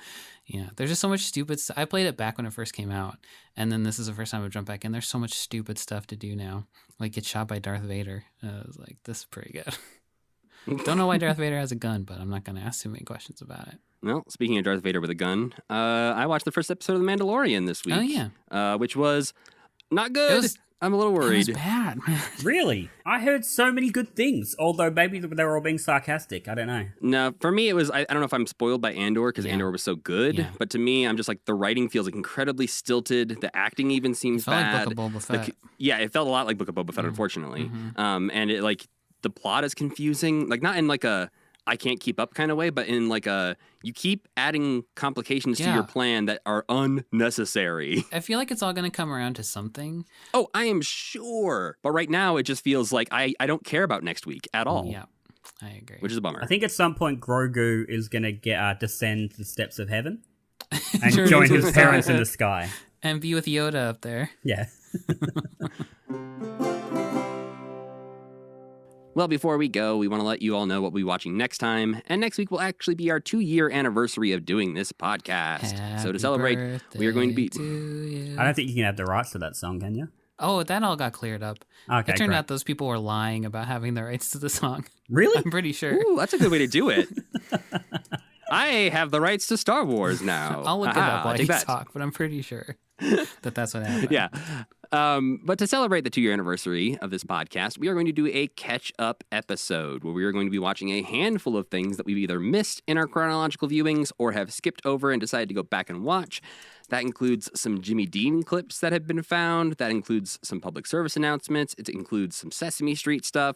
Yeah, there's just so much stupid stuff. I played it back when it first came out, and then this is the first time I've jumped back in. There's so much stupid stuff to do now, like get shot by Darth Vader. I was like, this is pretty good. Don't know why Darth Vader has a gun, but I'm not going to ask too many questions about it. Well, speaking of Darth Vader with a gun, I watched the first episode of The Mandalorian this week. Oh, yeah. Which was not good. I'm a little It was worried. bad, man. Really? I heard so many good things, although maybe they were all being sarcastic. I don't know. No, for me, it was, I don't know if I'm spoiled by Andor because Yeah. Andor was so good, Yeah. but to me, I'm just like, the writing feels like incredibly stilted. The acting even seems Felt bad. like Book of Boba The Fett. yeah, it felt a lot like Book of Boba Fett, unfortunately. Mhm. And it like, the plot is confusing, like not in like a, I can't keep up kind of way, but in like a, you keep adding complications to Yeah. your plan that are unnecessary. I feel like it's all going to come around to something. Oh, I am sure. But right now, it just feels like I don't care about next week at all, Yeah, I agree. which is a bummer. I think at some point Grogu is going to descend the steps of heaven and Turn join into his a star. parents in the sky. And be with Yoda up there. Yeah. Well, before we go, we want to let you all know what we'll be watching next time. And next week will actually be our 2-year anniversary of doing this podcast. So to Happy celebrate, we are going to be... birthday to you. I don't think you can have the rights to that song, can you? Oh, that all got cleared up. Okay, It turned great. out those people were lying about having the rights to the song. Really? I'm pretty sure. Ooh, that's a good way to do it. I have the rights to Star Wars now. I'll look it Haha, up while take you that. talk, but I'm pretty sure that's what happened. Yeah. But to celebrate the 2-year anniversary of this podcast, we are going to do a catch-up episode where we are going to be watching a handful of things that we've either missed in our chronological viewings or have skipped over and decided to go back and watch. That includes some Jimmy Dean clips that have been found. That includes some public service announcements. It includes some Sesame Street stuff.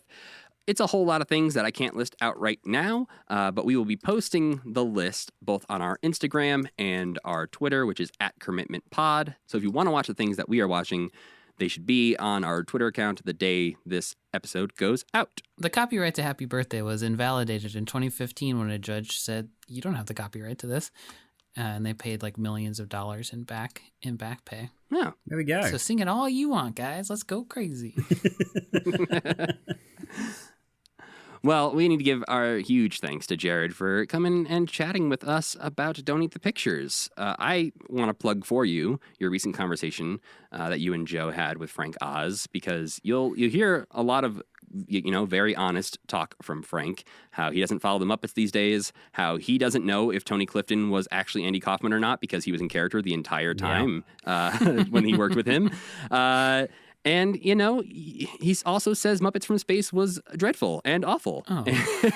It's a whole lot of things that I can't list out right now, but we will be posting the list both on our Instagram and our Twitter, which is @KermitmentPod. So if you want to watch the things that we are watching, they should be on our Twitter account the day this episode goes out. The copyright to Happy Birthday was invalidated in 2015 when a judge said, you don't have the copyright to this. And they paid like millions of dollars in back pay. Yeah. There we go. So sing it all you want, guys. Let's go crazy. Well, we need to give our huge thanks to Jarrod for coming and chatting with us about Don't Eat the Pictures. I want to plug for you your recent conversation that you and Joe had with Frank Oz, because you'll hear a lot of very honest talk from Frank, how he doesn't follow the Muppets these days, how he doesn't know if Tony Clifton was actually Andy Kaufman or not because he was in character the entire time when he worked with him. And, he also says Muppets from Space was dreadful and awful. Oh.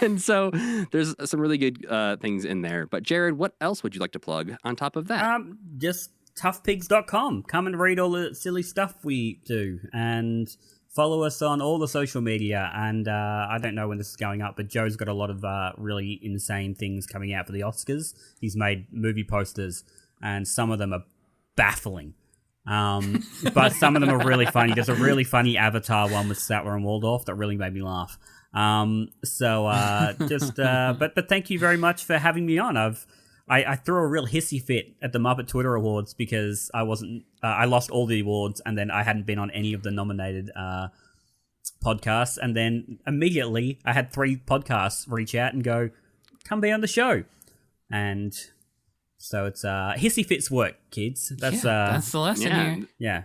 And so there's some really good things in there. But Jarrod, what else would you like to plug on top of that? Just toughpigs.com. Come and read all the silly stuff we do and follow us on all the social media. And I don't know when this is going up, but Joe's got a lot of really insane things coming out for the Oscars. He's made movie posters and some of them are baffling. But some of them are really funny. There's a really funny Avatar one with Statler and Waldorf that really made me laugh. But thank you very much for having me on. I threw a real hissy fit at the Muppet Twitter Awards because I lost all the awards and then I hadn't been on any of the nominated podcasts. And then immediately I had 3 podcasts reach out and go, come be on the show. And so it's hissy fits work, kids. That's the lesson here. yeah.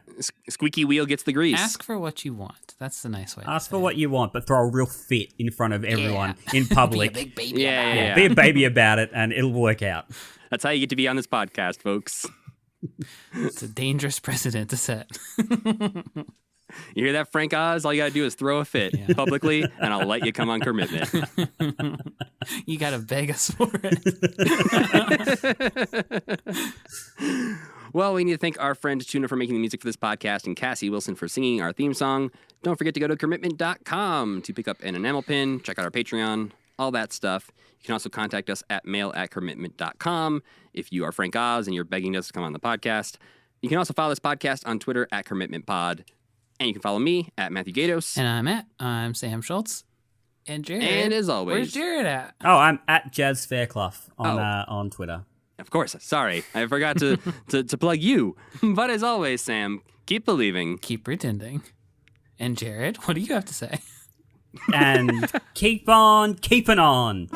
Squeaky wheel gets the grease. Ask for what you want. That's the nice way. Ask for what you want, but throw a real fit in front of everyone in public. Be a big baby. Yeah. Be a baby about it, and it'll work out. That's how you get to be on this podcast, folks. It's a dangerous precedent to set. You hear that, Frank Oz? All you got to do is throw a fit publicly, and I'll let you come on Kermitment. You got to beg us for it. Well, we need to thank our friend Tuna for making the music for this podcast and Cassie Wilson for singing our theme song. Don't forget to go to Kermitment.com to pick up an enamel pin, check out our Patreon, all that stuff. You can also contact us at mail@Kermitment.com if you are Frank Oz and you're begging us to come on the podcast. You can also follow this podcast on Twitter at KermitmentPod. And you can follow me at Matthew Gatos. And I'm Sam Schultz. And Jarrod. And as always, Where's Jarrod at? Oh, I'm at Jarrod Fairclough on Twitter. Of course, sorry, I forgot to plug you. But as always, Sam, keep believing. Keep pretending. And Jarrod, what do you have to say? And keep on keeping on.